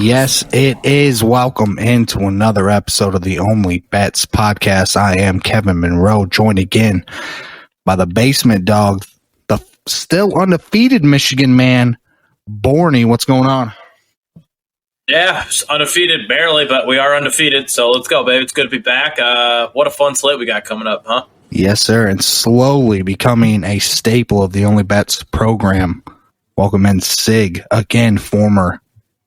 Yes, it is. Welcome into another episode of the Only Bets podcast. I am Kevin Monroe, joined again by the basement dog, the still undefeated Michigan man, Borny. What's going on? Yeah, undefeated barely, but we are undefeated, so let's go, baby. It's good to be back. What a fun slate we got coming up, huh? Yes, sir, and slowly becoming a staple of the Only Bets program. Welcome in Sig, again, former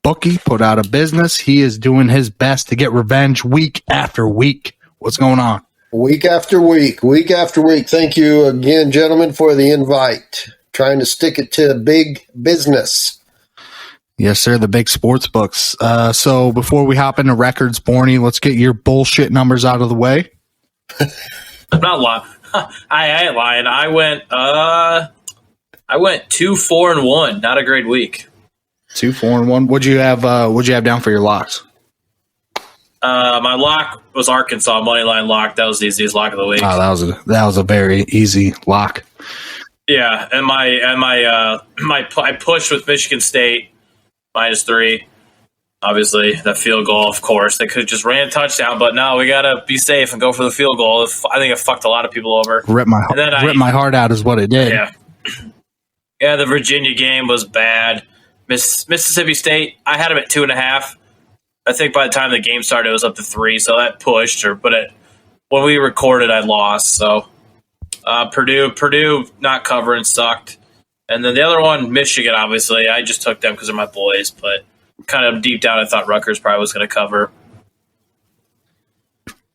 bookie, put out of business. He is doing his best to get revenge week after week. What's going on? Week after week. Thank you again, gentlemen, for the invite. Trying to stick it to big business. Yes, sir, the big sports books. So before we hop into records, Borny, let's get your bullshit numbers out of the way. I'm not lying. I ain't lying. I went 2-4-1. Not a great week. 2-4-1. What'd you have down for your locks? My lock was Arkansas moneyline lock. That was the easiest lock of the week. Oh, that was a very easy lock. Yeah, and I pushed with Michigan State -3. Obviously, that field goal, of course, they could have just ran a touchdown, but no, we gotta be safe and go for the field goal. I think it fucked a lot of people over. Ripped my heart out is what it did. Yeah. The Virginia game was bad. Mississippi State, I had them at 2.5. I think by the time the game started, it was up to 3, so that pushed. When we recorded, I lost. So Purdue not covering sucked, and then the other one, Michigan. Obviously, I just took them because they're my boys, but kind of deep down, I thought Rutgers probably was going to cover.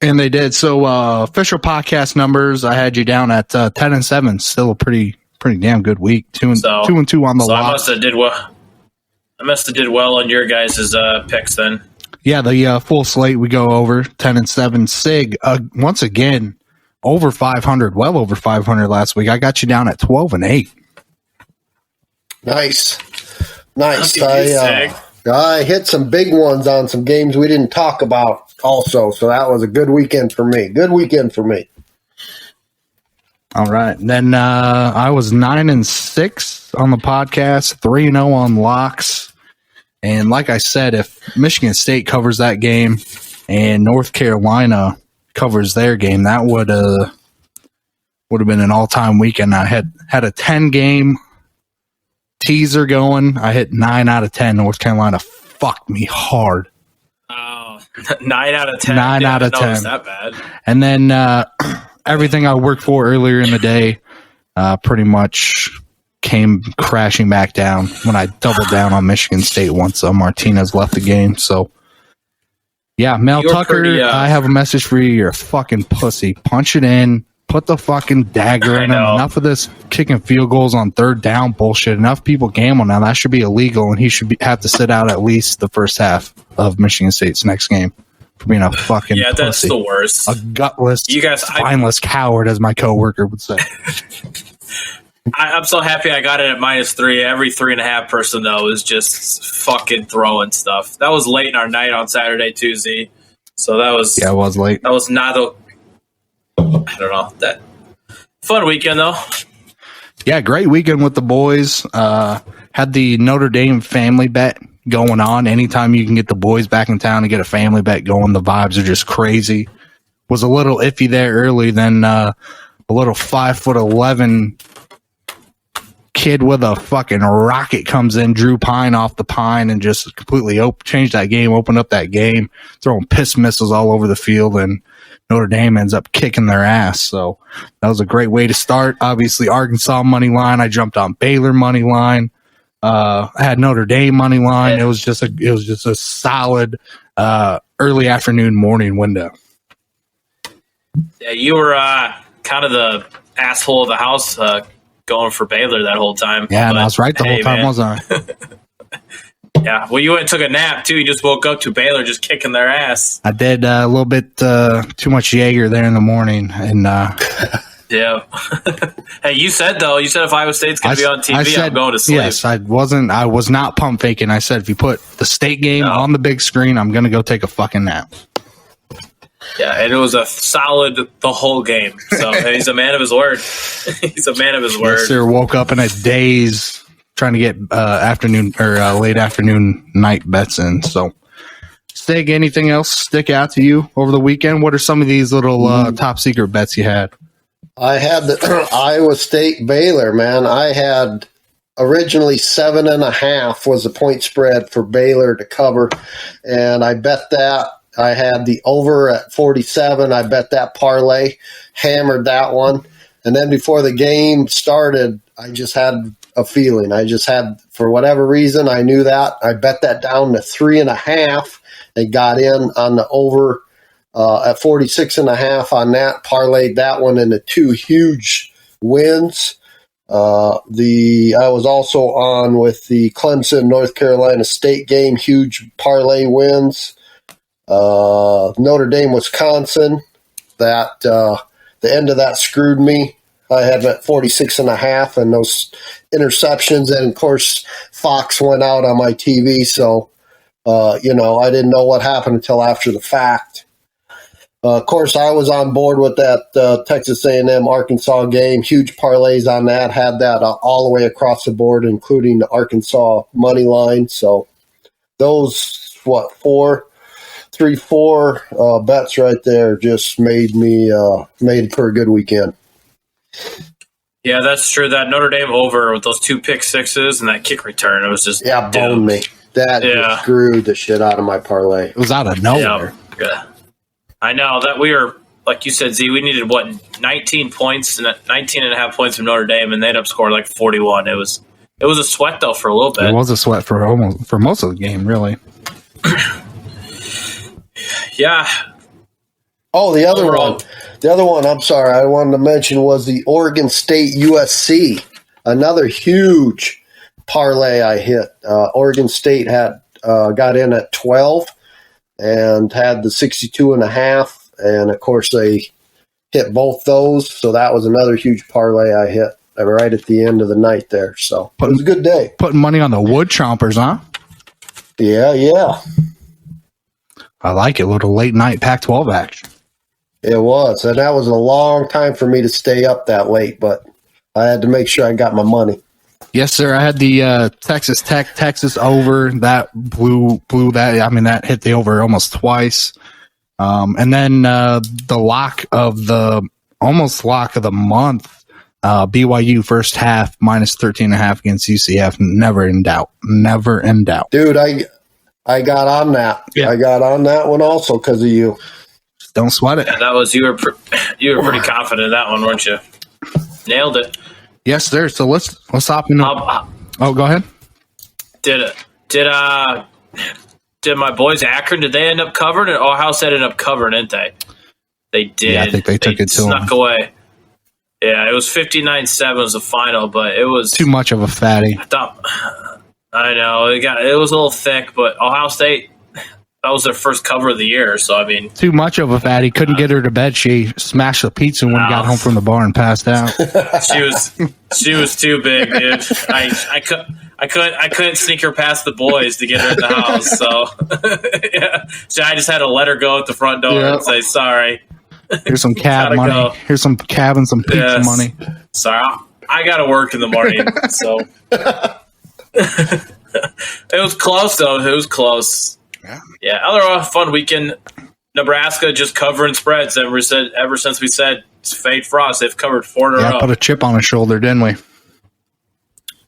And they did. So official podcast numbers, I had you down at 10-7. Still a pretty damn good week. 2-2 on the lot. I must have did well on your guys' picks then. Yeah, the full slate we go over 10-7. Sig, once again, over 500, well over 500 last week. I got you down at 12-8. Nice. I hit some big ones on some games we didn't talk about also, so that was a good weekend for me. All right. Then I was 9-6 on the podcast, 3-0 on locks. And like I said, if Michigan State covers that game and North Carolina covers their game, that would have been an all-time weekend. I had a 10-game teaser going. I hit 9 out of 10. North Carolina fucked me hard. Oh, 9 out of 10. 9 out of 10. It's that bad. And then everything I worked for earlier in the day pretty much came crashing back down when I doubled down on Michigan State once Martinez left the game. So, yeah, Mel Tucker, I have a message for you. You're a fucking pussy. Punch it in. Put the fucking dagger in him. Enough of this kicking field goals on third down bullshit. Enough people gamble now. That should be illegal, and he should have to sit out at least the first half of Michigan State's next game for being a fucking pussy. That's the worst. A gutless, spineless coward, as my coworker would say. I'm so happy I got it at -3. Every 3.5 person, though, is just fucking throwing stuff. That was late in our night on Saturday, Tuesday. So that was... Yeah, it was late. That was not a... I don't know. That fun weekend, though. Yeah, great weekend with the boys. Had the Notre Dame family bet going on. Anytime you can get the boys back in town and get a family bet going, the vibes are just crazy. Was a little iffy there early. Then a little 5'11" kid with a fucking rocket comes in, Drew Pine off the pine, and just completely changed that game, opened up that game, throwing piss missiles all over the field, and Notre Dame ends up kicking their ass. So that was a great way to start. Obviously, Arkansas money line. I jumped on Baylor money line. I had Notre Dame money line. It was just a solid early afternoon morning window. Yeah, you were kind of the asshole of the house going for Baylor that whole time. Yeah, and I was right the whole time, wasn't I? Yeah, well, you went and took a nap, too. You just woke up to Baylor just kicking their ass. I did a little bit too much Jaeger there in the morning. And yeah. Hey, you said if Iowa State's going to be on TV, I'm going to sleep. Yes, I was not pump faking. I said, if you put the state game on the big screen, I'm going to go take a fucking nap. Yeah, and it was a solid the whole game. So he's a man of his word. He's a man of his word. Yes, sir. Woke up in a daze trying to get afternoon or late afternoon night bets in. So, Stig, anything else stick out to you over the weekend? What are some of these little top secret bets you had? I had the Iowa State Baylor, man. I had originally 7.5 was the point spread for Baylor to cover, and I bet that. I had the over at 47. I bet that parlay, hammered that one. And then before the game started, I just had a feeling. I just had, for whatever reason, I knew that. I bet that down to 3.5 and got in on the over at 46.5 on that. Parlayed that one into 2 huge wins. I was also on with the Clemson North Carolina State game, huge parlay wins. Notre Dame, Wisconsin, that the end of that screwed me. I had at 46.5 and those interceptions. And of course, Fox went out on my TV. So, I didn't know what happened until after the fact. Of course, I was on board with that Texas A&M Arkansas game. Huge parlays on that. Had that all the way across the board, including the Arkansas money line. So those, 4 bets right there just made for a good weekend. Yeah, that's true. That Notre Dame over with those 2 pick sixes and that kick return, it was just boned me. That just screwed the shit out of my parlay. It was out of nowhere. Yeah. I know that we were, like you said, Z, we needed 19 points and 19.5 points from Notre Dame, and they ended up scoring like 41. It was a sweat though for a little bit. It was a sweat for most of the game, really. Yeah. Oh, the other one, I'm sorry, I wanted to mention was the Oregon State USC. Another huge parlay I hit. Oregon State had got in at 12 and had the 62.5, and of course they hit both those. So that was another huge parlay I hit right at the end of the night there. So it was a good day. Putting money on the wood chompers, huh? Yeah. I like it. A little late night Pac-12 action. It was, and that was a long time for me to stay up that late, but I had to make sure I got my money. Yes, sir. I had the Texas Tech Texas over. That blew that. I mean, that hit the over almost twice. And then the lock of the month, BYU first half minus 13.5 against UCF. Never in doubt. Dude, I got on that. Yeah. I got on that one also because of you. Don't sweat it. Yeah, that was you were pretty confident in that one, weren't you? Nailed it. Yes, sir. So let's hop in. Go ahead. Did my boys Akron? Did they end up covering it? Oh, House ended up covering, didn't they? They did. Yeah, I think they took it to snuck away. Yeah, it was 59-7 was the final, but it was too much of a fatty. I know it was a little thick, but Ohio State, that was their first cover of the year. So I mean, too much of a fatty. Couldn't get her to bed. She smashed the pizza when we got home from the bar and passed out. she was too big, dude. I couldn't sneak her past the boys to get her in the house. So yeah, so I just had to let her go at the front door and say sorry. Here's some cab money. Go. Here's some cab and some pizza money. Sorry, I got to work in the morning. So it was close though. It was close. Yeah. Other fun weekend. Nebraska just covering spreads ever since we said it's fade frost. They've covered 4 in a row. Put a chip on his shoulder, didn't we?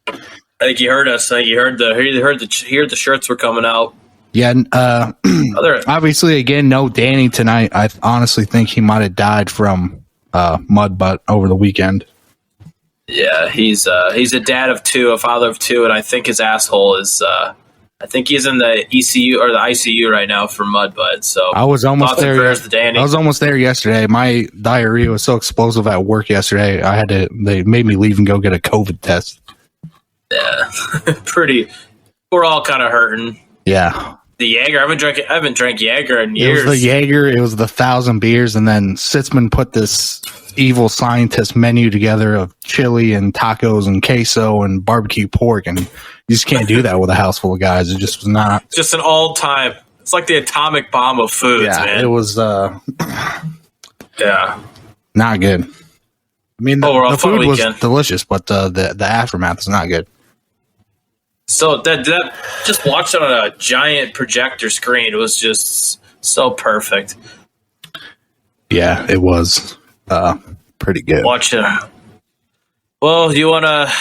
I think you heard us. I think you heard the shirts were coming out. Yeah. Obviously, again, no Danny tonight. I honestly think he might have died from mud butt over the weekend. Yeah, he's a dad of 2, a father of 2, and I think his asshole is. I think he's in the ECU or the ICU right now for mud butt. So I was almost there. I was almost there yesterday. My diarrhea was so explosive at work yesterday. They made me leave and go get a COVID test. Yeah, we're all kind of hurting. Yeah. The Jaeger. I haven't drank Jaeger in years. It was the Jaeger. It was the 1,000 beers, and then Sitzman put this evil scientist menu together of chili and tacos and queso and barbecue pork, and you just can't do that with a house full of guys. It just was not. Just an all-time. It's like the atomic bomb of foods, man. It was. Yeah. Not good. I mean, the food was weekend. delicious, but the aftermath is not good. So that just watched it on a giant projector screen. It was just so perfect. Yeah, it was pretty good. Watch it. Well, do you want to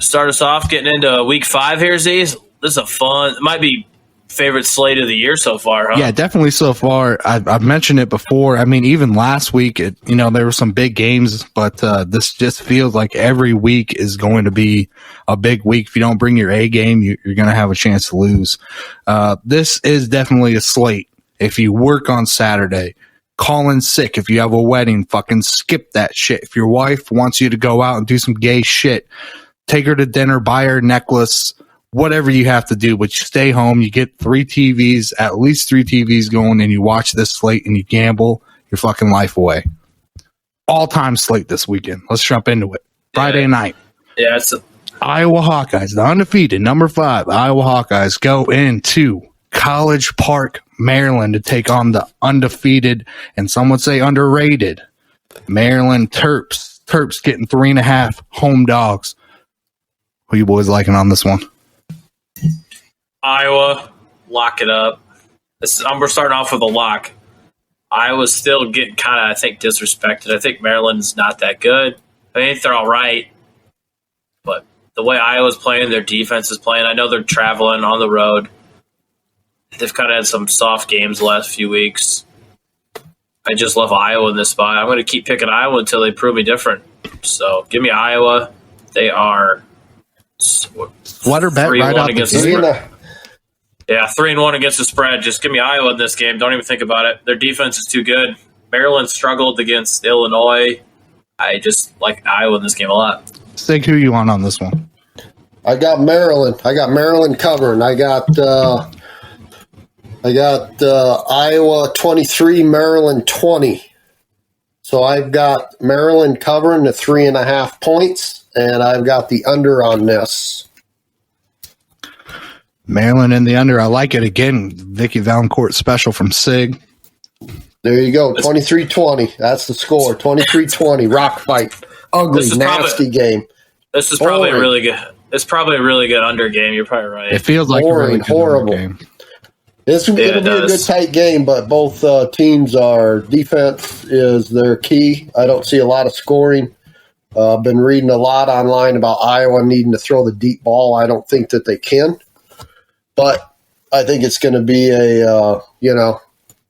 start us off getting into week 5 here, Z's? This is a fun. It might be favorite slate of the year so far, huh? Yeah, definitely so far. I've mentioned it before. I mean, even last week, there were some big games, but this just feels like every week is going to be a big week. If you don't bring your A game, you're going to have a chance to lose. This is definitely a slate. If you work on Saturday, call in sick. If you have a wedding, fucking skip that shit. If your wife wants you to go out and do some gay shit, take her to dinner, buy her a necklace, whatever you have to do, but you stay home, you get at least three TVs going, and you watch this slate and you gamble your fucking life away. All-time slate this weekend. Let's jump into it. Friday night. Yeah, Iowa Hawkeyes, the undefeated number 5 Iowa Hawkeyes go into College Park, Maryland to take on the undefeated and some would say underrated Maryland Terps. Terps getting 3.5 home dogs. Who you boys liking on this one? Iowa, lock it up. We're starting off with a lock. Iowa's still getting kind of, I think, disrespected. I think Maryland's not that good. I think they're all right. But the way Iowa's playing, their defense is playing. I know they're traveling on the road. They've kind of had some soft games the last few weeks. I just love Iowa in this spot. I'm going to keep picking Iowa until they prove me different. So give me Iowa. They are Sweater bet right out the gate. Yeah, 3-1 against the spread. Just give me Iowa in this game. Don't even think about it. Their defense is too good. Maryland struggled against Illinois. I just like Iowa in this game a lot. Sig, who you on this one? I got Maryland. I got Maryland covering. I got Iowa 23, Maryland 20. So I've got Maryland covering the 3.5 points, and I've got the under on this. Maryland in the under. I like it again. Vicky Valancourt special from Sig. There you go. 23-20. That's the score. 23-20. Rock fight. Ugly, nasty game. This is probably a really good. It's probably a really good under game. You're probably right. It feels like a really good horrible game. It'll be a good tight game, but both teams are defense is their key. I don't see a lot of scoring. I've been reading a lot online about Iowa needing to throw the deep ball. I don't think that they can. But I think it's going to be a,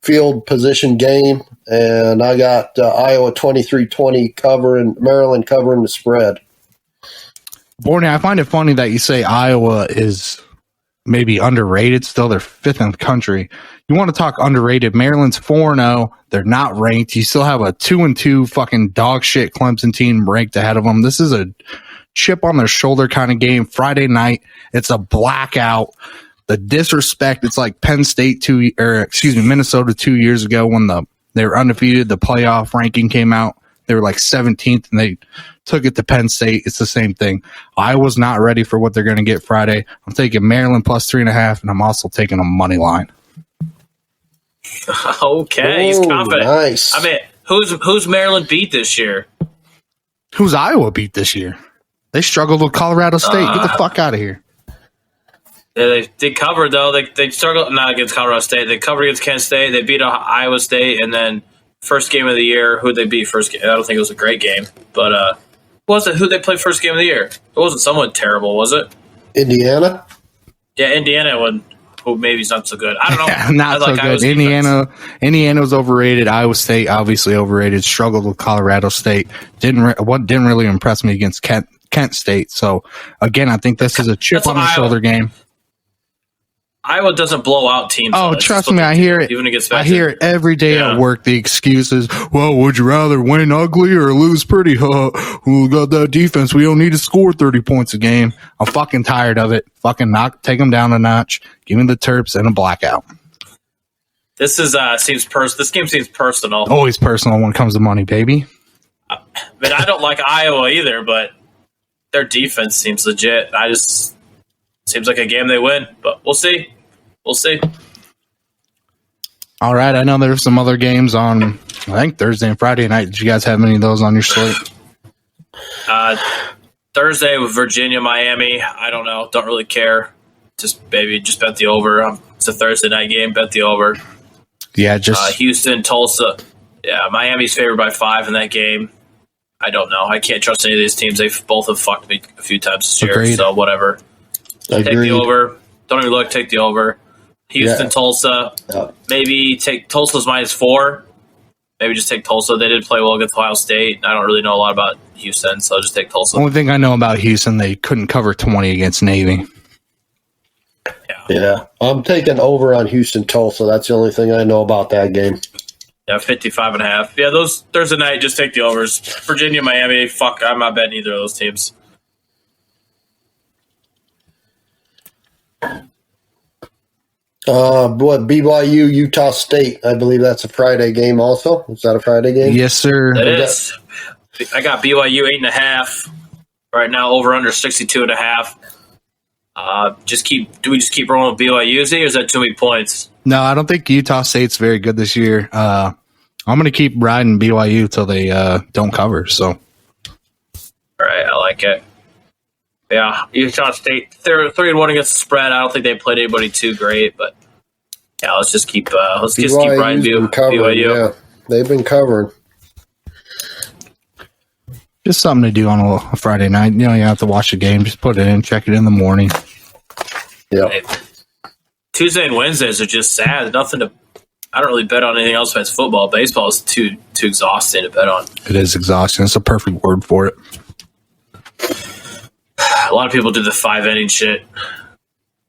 field position game. And I got Iowa 23-20 covering, Maryland covering the spread. Borny, I find it funny that you say Iowa is maybe underrated. Still, they're 5th in the country. You want to talk underrated. Maryland's 4-0. They're not ranked. You still have a 2-2 fucking dog shit Clemson team ranked ahead of them. This is a chip on their shoulder kind of game. Friday night, it's a blackout. The disrespect, it's like Minnesota 2 years ago when they were undefeated. The playoff ranking came out. They were like 17th, and they took it to Penn State. It's the same thing. Iowa's not ready for what they're going to get Friday. I'm taking Maryland plus 3.5, and I'm also taking a money line. Okay, he's confident. Nice. I mean, who's Maryland beat this year? Who's Iowa beat this year? They struggled with Colorado State. Get the fuck out of here. Yeah, they covered, though. They struggled not against Colorado State. They covered against Kent State. They beat Iowa State, and then first game of the year, who'd they beat first game? I don't think it was a great game. But who'd they play first game of the year? It wasn't someone terrible, was it? Indiana? Yeah, Indiana who maybe is not so good. I don't know. Yeah, not so good. Indiana was overrated. Iowa State, obviously overrated. Struggled with Colorado State. Didn't really impress me against Kent State. So, again, I think this is a chip on the shoulder game. Iowa doesn't blow out teams. Oh, trust me, I hear it. Even against I hear it every day at work. The excuses. Well, would you rather win ugly or lose pretty? We got that defense. We don't need to score 30 points a game. I'm fucking tired of it. Fucking take them down a notch. Give me the Terps and a blackout. This is This game seems personal. Always personal when it comes to money, baby. I mean, I don't like Iowa either, but their defense seems legit. Seems like a game they win, but we'll see. We'll see. All right. I know there's some other games on, I think, Thursday and Friday night. Did you guys have any of those on your slate? Thursday with Virginia, Miami. I don't know. Don't really care. Just bet the over. It's a Thursday night game. Bet the over. Yeah, just Houston, Tulsa. Yeah, Miami's favored by 5 in that game. I don't know. I can't trust any of these teams. They both have fucked me a few times this year. Agreed. So whatever. Take the over. Don't even look. Take the over. Houston, Tulsa. Maybe take Tulsa's -4. Maybe just take Tulsa. They did play well against Ohio State. I don't really know a lot about Houston, so I'll just take Tulsa. Only thing I know about Houston, they couldn't cover 20 against Navy. Yeah. I'm taking over on Houston Tulsa. That's the only thing I know about that game. Yeah, 55.5. Yeah, those Thursday night, just take the overs. Virginia, Miami, fuck, I'm not betting either of those teams. BYU, Utah State. I believe that's a Friday game also. Is that a Friday game? Yes, sir. It is. I got BYU 8.5 right now, over under 62.5. Do we just keep rolling with BYU, or is that too many points? No, I don't think Utah State's very good this year. I'm going to keep riding BYU till they don't cover. So, all right, I like it. Yeah, Utah State, they're 3-1 against the spread. I don't think they played anybody too great, but yeah, let's just keep riding BYU. Yeah, they've been covering. just something to do on a Friday night. You know, you have to watch the game. Just put it in, check it in the morning. Yeah. Tuesday and Wednesdays are just sad. Nothing to. I don't really bet on anything else besides football. Baseball is too exhausting to bet on. It is exhausting. It's a perfect word for it. A lot of people do the 5-inning shit.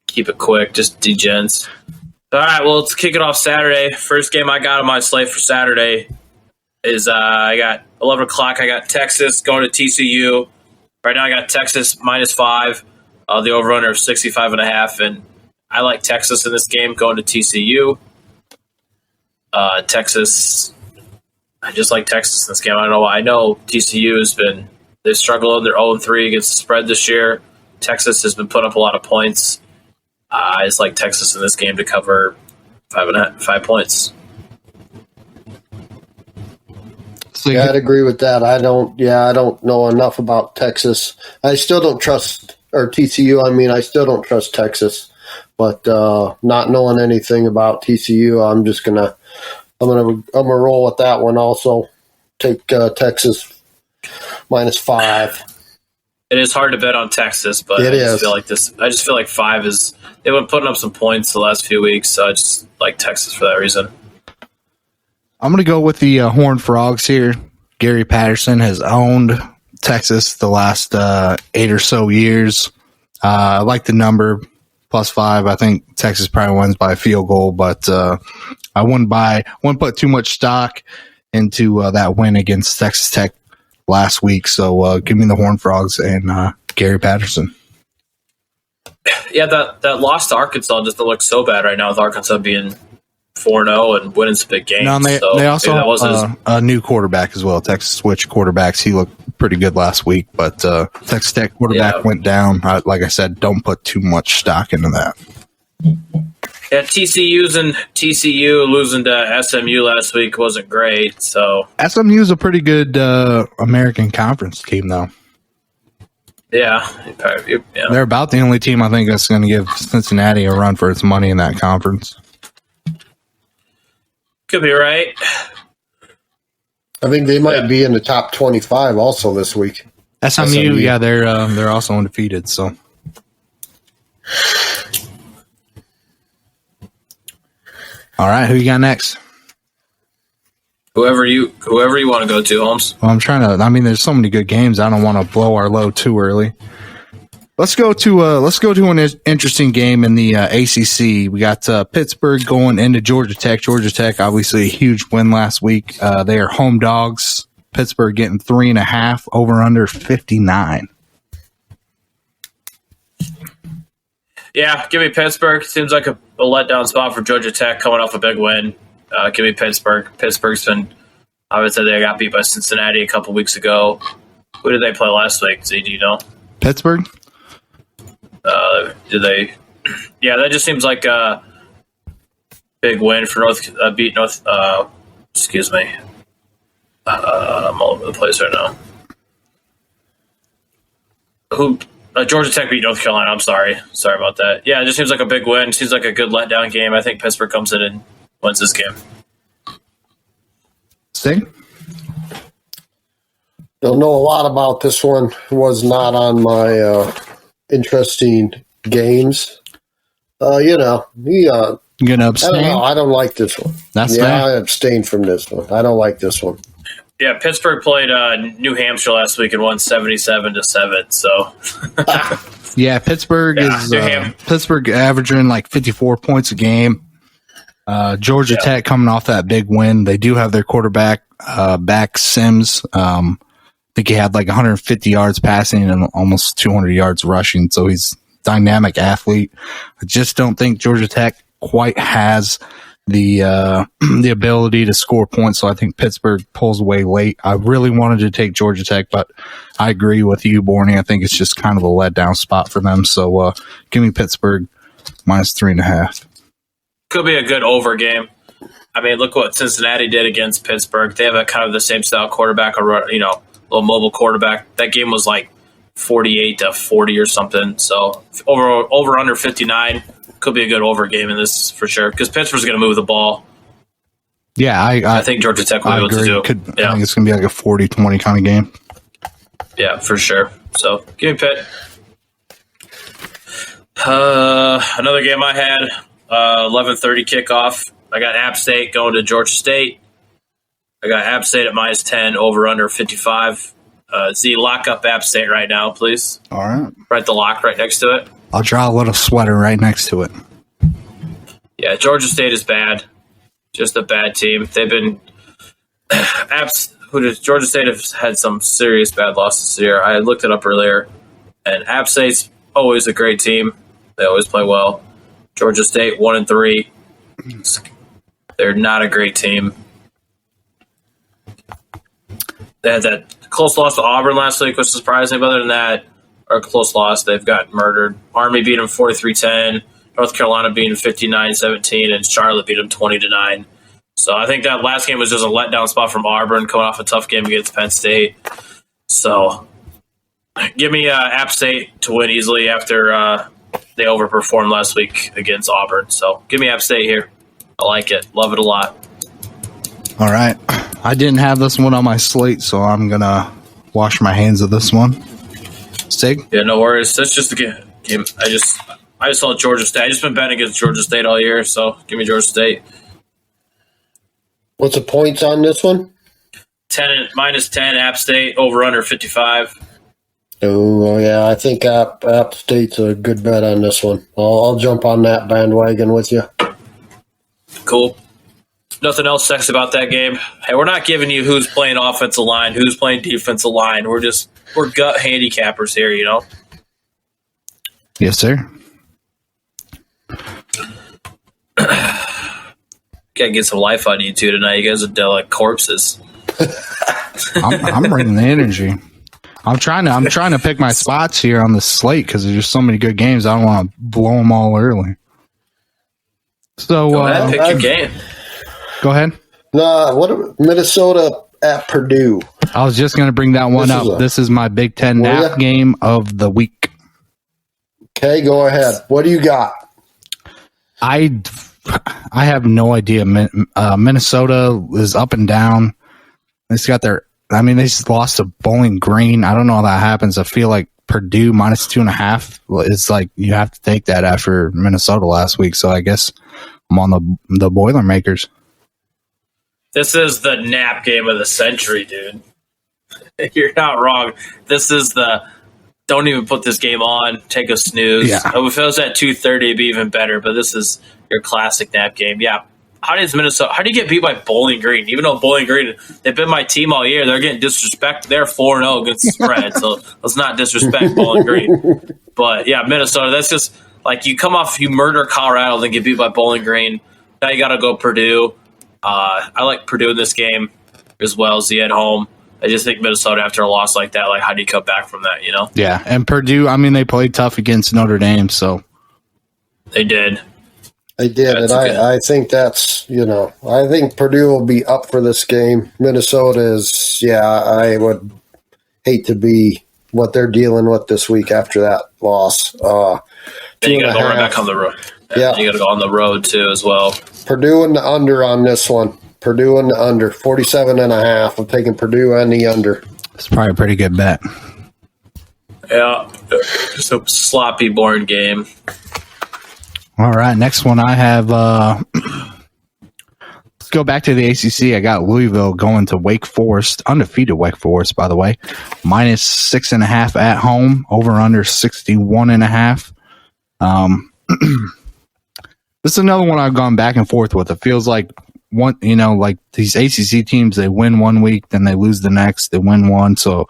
Keep it quick, just degens. All right, well, let's kick it off Saturday. First game I got on my slate for Saturday is I got 11 o'clock. I got Texas going to TCU. Right now I got Texas -5, the over-under of 65.5, and I like Texas in this game going to TCU. Texas, I just like Texas in this game. I don't know why. I know TCU they've struggled. They're 0-3 against the spread this year. Texas has been putting up a lot of points. I just like Texas in this game to cover 5 points. So Yeah, I'd agree with that. I don't know enough about Texas. I still don't trust, or TCU. I mean, I still don't trust Texas. But not knowing anything about TCU, I'm gonna roll with that one. Also, take Texas -5. It is hard to bet on Texas, but I just feel like 5 is. They've been putting up some points the last few weeks, so I just like Texas for that reason. I'm going to go with the Horned Frogs here. Gary Patterson has owned Texas the last 8 or so years. I like the number +5. I think Texas probably wins by a field goal, but I wouldn't put too much stock into that win against Texas Tech last week. So give me the Horned Frogs and Gary Patterson. Yeah, that loss to Arkansas just looks so bad right now with Arkansas being 4-0 and winning some big games. No, they also have a new quarterback as well. Texas switched quarterbacks. He looked pretty good last week, but Texas Tech quarterback went down. Like I said, don't put too much stock into that. Yeah, TCU losing to SMU last week wasn't great. So SMU is a pretty good American Conference team, though. Yeah. They're about the only team I think that's going to give Cincinnati a run for its money in that conference. Could be right. I think they might be in the top 25 also this week. SMU, yeah, they're also undefeated. So, all right, who you got next? Whoever you want to go to, Holmes. Well, there's so many good games. I don't want to blow our load too early. Let's go to an interesting game in the ACC. We got Pittsburgh going into Georgia Tech. Georgia Tech, obviously a huge win last week. They are home dogs. Pittsburgh getting 3.5, over under 59. Yeah, give me Pittsburgh. Seems like a letdown spot for Georgia Tech coming off a big win. Give me Pittsburgh. Pittsburgh's been, I would say they got beat by Cincinnati a couple weeks ago. Who did they play last week? Do you know? Pittsburgh? Did they? Yeah, that just seems like a big win for beat North. Excuse me. I'm all over the place right now. Georgia Tech beat North Carolina. I'm sorry. Sorry about that. Yeah, it just seems like a big win. Seems like a good letdown game. I think Pittsburgh comes in and wins this game. Sting? Don't know a lot about this one. Was not on my interesting games. You gonna abstain? I don't know. I don't like this one. That's fair. fair. I abstain from this one. I don't like this one. Yeah, Pittsburgh played New Hampshire last week and won 77-7. So Yeah, Pittsburgh is Pittsburgh averaging like 54 points a game. Georgia Tech coming off that big win. They do have their quarterback back Sims. I think he had like 150 yards passing and almost 200 yards rushing. So he's a dynamic athlete. I just don't think Georgia Tech quite has the ability to score points. So I think Pittsburgh pulls away late. I really wanted to take Georgia Tech, but I agree with you, Borney. I think it's just kind of a letdown spot for them. So give me Pittsburgh -3.5. could be a good over game. I mean, look what Cincinnati did against Pittsburgh. They have a kind of the same style quarterback, or little mobile quarterback. That game was like 48-40 or something. So over under 59 could be a good over game in this for sure, because Pittsburgh's going to move the ball. Yeah, I think Georgia Tech will be able agree. to do. I think it's going to be like a 40-20 kind of game. Yeah, for sure. So give me Pitt. Another game I had, 11:30 kickoff. I got App State going to Georgia State. I got App State at -10, over under 55. Z, lock up App State right now, please. All right. Write the lock right next to it. I'll draw a little sweater right next to it. Yeah, Georgia State is bad. Just a bad team. They've been Georgia State have had some serious bad losses this year. I looked it up earlier, and App State's always a great team. They always play well. Georgia State 1-3. They're not a great team. They had that close loss to Auburn last week, which surprised me. But other than that, or a close loss, they've got murdered. Army beat them 43-10. North Carolina beat them 59-17, and Charlotte beat them 20-9. So I think that last game was just a letdown spot from Auburn, coming off a tough game against Penn State. So give me App State to win easily after they overperformed last week against Auburn. So give me App State here. I like it. Love it a lot. All right. I didn't have this one on my slate, so I'm going to wash my hands of this one. Stig? Yeah, no worries. That's just a game. I just saw Georgia State. I just been betting against Georgia State all year, so give me Georgia State. What's the points on this one? -10 App State, over under 55. Oh, yeah, I think App State's a good bet on this one. I'll jump on that bandwagon with you. Cool. Nothing else sexy about that game. Hey, we're not giving you who's playing offensive line, who's playing defensive line. We're gut handicappers here, you know? Yes, sir. Gotta get some life out of you two tonight. You guys are like corpses. I'm bringing the energy. I'm trying to pick my spots here on the slate because there's just so many good games. I don't want to blow them all early. So go ahead, pick your game. Go ahead. What Minnesota at Purdue? I was just going to bring that one up. This is my Big Ten nap game of the week. Okay, go ahead. What do you got? I have no idea. Minnesota is up and down. They just lost to Bowling Green. I don't know how that happens. I feel like Purdue -2.5 is like you have to take that after Minnesota last week. So I guess I'm on the Boilermakers. This is the nap game of the century, dude. You're not wrong. This is don't even put this game on. Take a snooze. Yeah. If it was at 2:30, it'd be even better. But this is your classic nap game. Yeah. How do you get beat by Bowling Green? Even though Bowling Green, they've been my team all year, they're getting disrespected. They're 4-0 against the spread, so let's not disrespect Bowling Green. But yeah, Minnesota, that's just like you murder Colorado, then get beat by Bowling Green. Now you got to go Purdue. I like Purdue in this game as well as at home. I just think Minnesota, after a loss like that, like how do you come back from that, you know? Yeah, and Purdue, they played tough against Notre Dame, so. They did. They did, and I think that's, I think Purdue will be up for this game. Minnesota is, I would hate to be what they're dealing with this week after that loss. Then you got to go right back on the road. Yeah. You got to go on the road, too, as well. Purdue and the under on this one. Purdue and the under, 47.5. I'm taking Purdue and the under. It's probably a pretty good bet. Yeah. Just a sloppy, boring game. All right, next one I have. Let's go back to the ACC. I got Louisville going to Wake Forest, undefeated Wake Forest, by the way, -6.5 at home, over under 61.5. This is another one I've gone back and forth with. It feels like like these ACC teams, they win one week, then they lose the next, they win one, so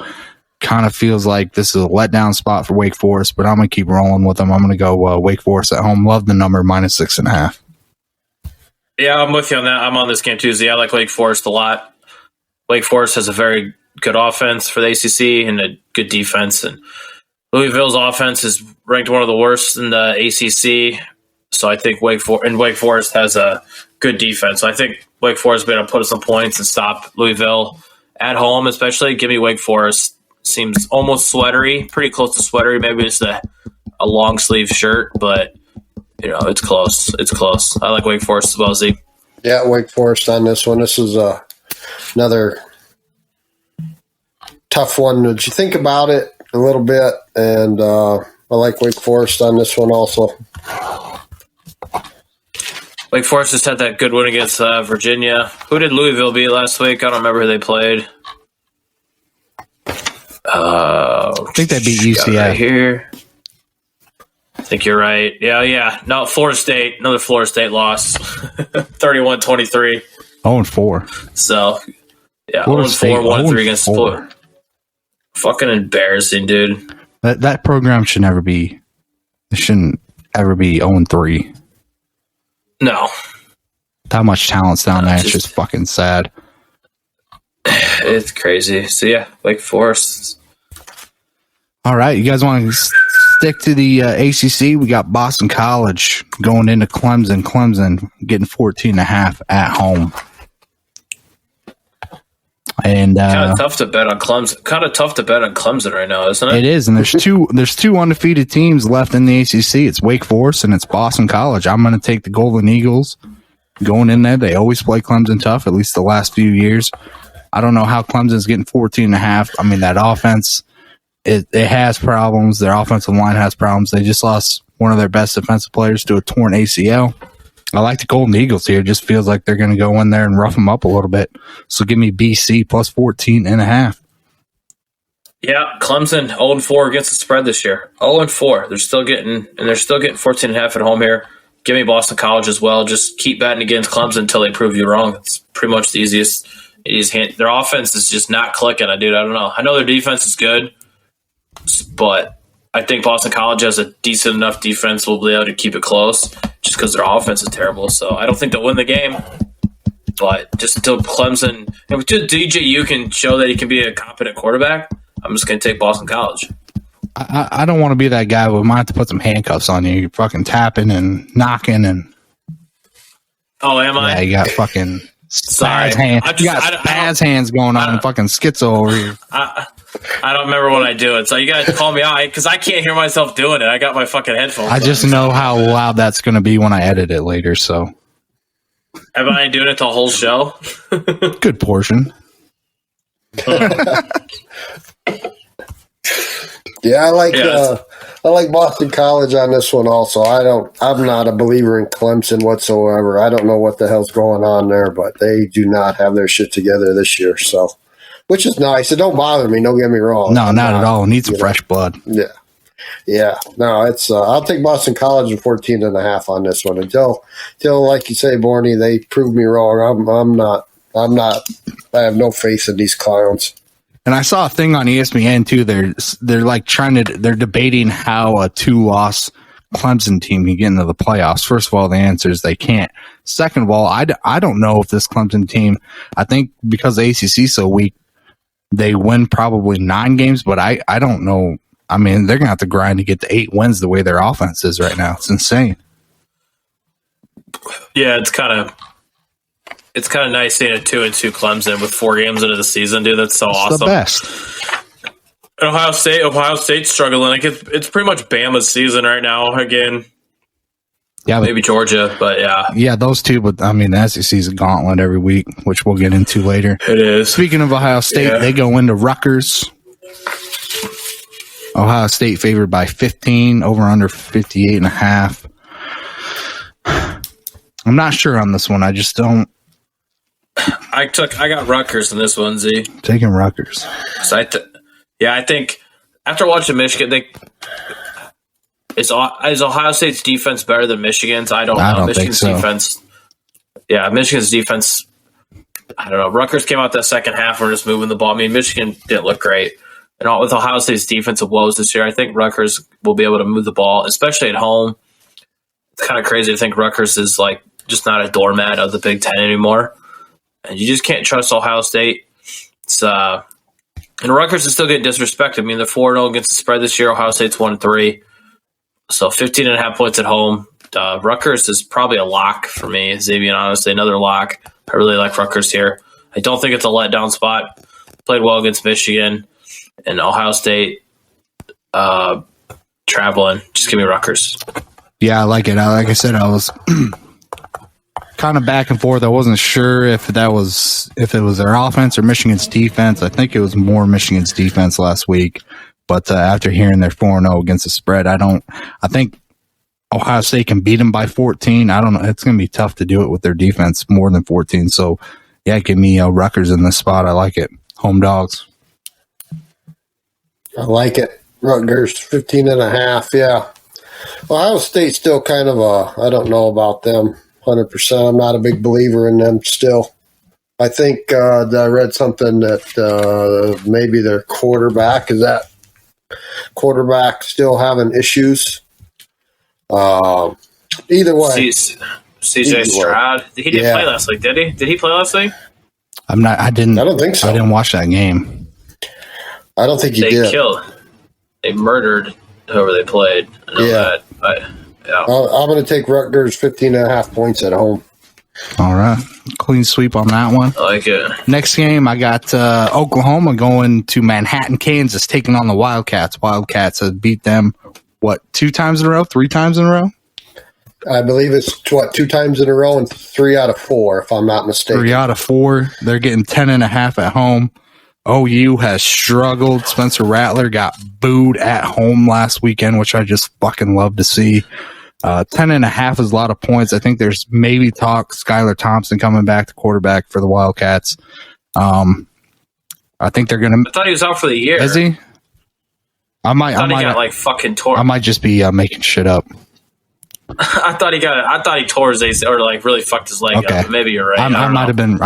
kind of feels like this is a letdown spot for Wake Forest, but I'm going to keep rolling with them. I'm going to go Wake Forest at home. Love the number, -6.5. Yeah, I'm with you on that. I'm on this game Tuesday. I like Wake Forest a lot. Wake Forest has a very good offense for the ACC and a good defense, and Louisville's offense is ranked one of the worst in the ACC. So I think Wake Forest has a good defense. So I think Wake Forest is going to put up some points and stop Louisville at home, especially. Give me Wake Forest. Seems almost sweatery, pretty close to sweatery. Maybe it's a long sleeve shirt, but it's close. It's close. I like Wake Forest as well, Z. Yeah, Wake Forest on this one. This is another tough one. Did you think about it a little bit? And I like Wake Forest on this one also. Wake Forest just had that good win against Virginia. Who did Louisville beat last week? I don't remember who they played. I think they beat UCF. Right here. I think you're right. Yeah. No, Florida State. Another Florida State loss. 31-23. 0-4. So, yeah, Florida 0-4, 1-3 against Florida. Fucking embarrassing, dude. That program should never be. It shouldn't ever be 0-3. No. That much talent's down there. It's just fucking sad. It's crazy. So, yeah, Wake Forest. All right. You guys want to stick to the ACC? We got Boston College going into Clemson. Clemson getting 14.5 at home. And kind of tough to bet on Clemson right now, isn't it? It is, and there's two undefeated teams left in the ACC. It's Wake Forest and it's Boston College. I'm going to take the Golden Eagles going in there. They always play Clemson tough, at least the last few years. I don't know how Clemson's getting 14.5. I mean, that offense, it has problems. Their offensive line has problems. They just lost one of their best defensive players to a torn ACL. I like the Golden Eagles here. It just feels like they're going to go in there and rough them up a little bit. So give me BC plus 14.5. Yeah, Clemson 0-4 against the spread this year. 0-4. They're still getting 14.5 at home here. Give me Boston College as well. Just keep betting against Clemson until they prove you wrong. It's pretty much the easiest. Their offense is just not clicking. I don't know. I know their defense is good, but I think Boston College has a decent enough defense. Will be able to keep it close just because their offense is terrible. So I don't think they'll win the game. But just until Clemson – and until DJU can show that he can be a competent quarterback, I'm just going to take Boston College. I don't want to be that guy, but we might have to put some handcuffs on you. You're fucking tapping and knocking and – Oh, am I? Yeah, you got fucking Sorry. spaz hands. You got spaz hands going on and fucking schizo over here. I don't remember when I do it, so you guys call me out because I can't hear myself doing it. I got my fucking headphones. I just know how loud that's going to be when I edit it later. So, am I doing it the whole show? Good portion. Yeah, I like Boston College on this one also. I'm not a believer in Clemson whatsoever. I don't know what the hell's going on there, but they do not have their shit together this year. So, which is nice. It don't bother me. Don't get me wrong. No, not at all. Need some fresh blood. Yeah. No, it's. I'll take Boston College at 14.5 on this one until like you say, Borny, they prove me wrong. I'm not. I have no faith in these clowns. And I saw a thing on ESPN too. They're like they're debating how a 2-loss Clemson team can get into the playoffs. First of all, the answer is they can't. Second of all, I don't know if this Clemson team, I think because the ACC is so weak, they win probably 9 games, but I don't know. I mean, they're going to have to grind to get to 8 wins the way their offense is right now. It's insane. Yeah, it's kind of nice seeing a 2-2 Clemson with 4 games into the season, dude. That's so awesome. The best. Ohio State's struggling. Like it's pretty much Bama's season right now. Again, Yeah, maybe Georgia, but yeah. Yeah, those two, but I mean, the SEC's a gauntlet every week, which we'll get into later. It is. Speaking of Ohio State, they go into Rutgers. Ohio State favored by 15, over under 58.5. I'm not sure on this one. I just don't. I got Rutgers in this one, Z. Taking Rutgers. So I think after watching Michigan, is Ohio State's defense better than Michigan's? I don't know. Michigan's think so. Defense. Yeah, Michigan's defense. I don't know. Rutgers came out that second half and were just moving the ball. I mean, Michigan didn't look great. And with Ohio State's defensive woes this year, I think Rutgers will be able to move the ball, especially at home. It's kind of crazy to think Rutgers is like just not a doormat of the Big Ten anymore. And you just can't trust Ohio State. And Rutgers is still getting disrespected. I mean, they're 4-0 against the spread this year. Ohio State's 1-3. So 15.5 points at home. Rutgers is probably a lock for me, being honestly, another lock. I really like Rutgers here. I don't think it's a letdown spot. Played well against Michigan and Ohio State. Traveling. Just give me Rutgers. Yeah, I like it. Like I said, I was kind of back and forth. I wasn't sure if it was their offense or Michigan's defense. I think it was more Michigan's defense last week. But after hearing they're 4-0 against the spread, I think Ohio State can beat them by 14. I don't know. It's going to be tough to do it with their defense more than 14. So, yeah, give me Rutgers in this spot. I like it. Home dogs. I like it. Rutgers, 15.5. Yeah. Ohio State's still kind of I don't know about them 100%. I'm not a big believer in them still. I think I read something that maybe their quarterback still having issues. Either way. CJ Stroud. He didn't play last week, did he? Did he play last week? I don't think so. I didn't watch that game. I don't think he did. They murdered whoever they played. I know that. I'm going to take Rutgers 15.5 points at home. All right. Clean sweep on that one. I like it. Next game, I got Oklahoma going to Manhattan, Kansas, taking on the Wildcats. Wildcats have beat them, 2 times in a row? 3 times in a row? I believe it's 2 times in a row and 3 out of 4, if I'm not mistaken. 3 out of 4. They're getting 10.5 at home. OU has struggled. Spencer Rattler got booed at home last weekend, which I just fucking love to see. 10.5 is a lot of points. I think there's maybe talk Skylar Thompson coming back to quarterback for the Wildcats. I think they're going to. I thought he was out for the year. Is he? I thought he got like fucking torn. I might just be making shit up. I thought he tore his ACL or like really fucked his leg up. But maybe you're right. I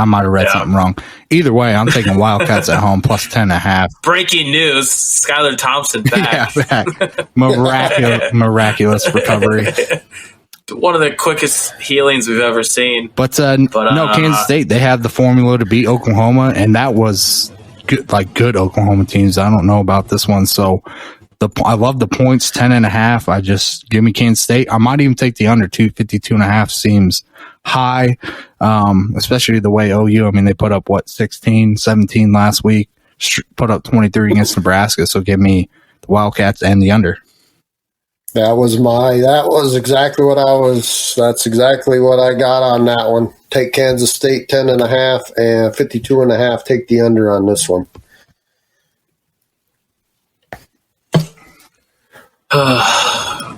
might have read something wrong. Either way, I'm taking Wildcats at home plus 10.5. Breaking news: Skylar Thompson back. Yeah, back. Miraculous recovery. One of the quickest healings we've ever seen. But no, Kansas State, they have the formula to beat Oklahoma, and that was good Oklahoma teams. I don't know about this one, so. I love the points, 10.5. I just give me Kansas State. I might even take the under 52.5 seems high, especially the way OU. I mean, they put up 16, 17 last week, put up 23 against Nebraska. So give me the Wildcats and the under. That was exactly what that's exactly what I got on that one. Take Kansas State 10.5 and 52.5. Take the under on this one. I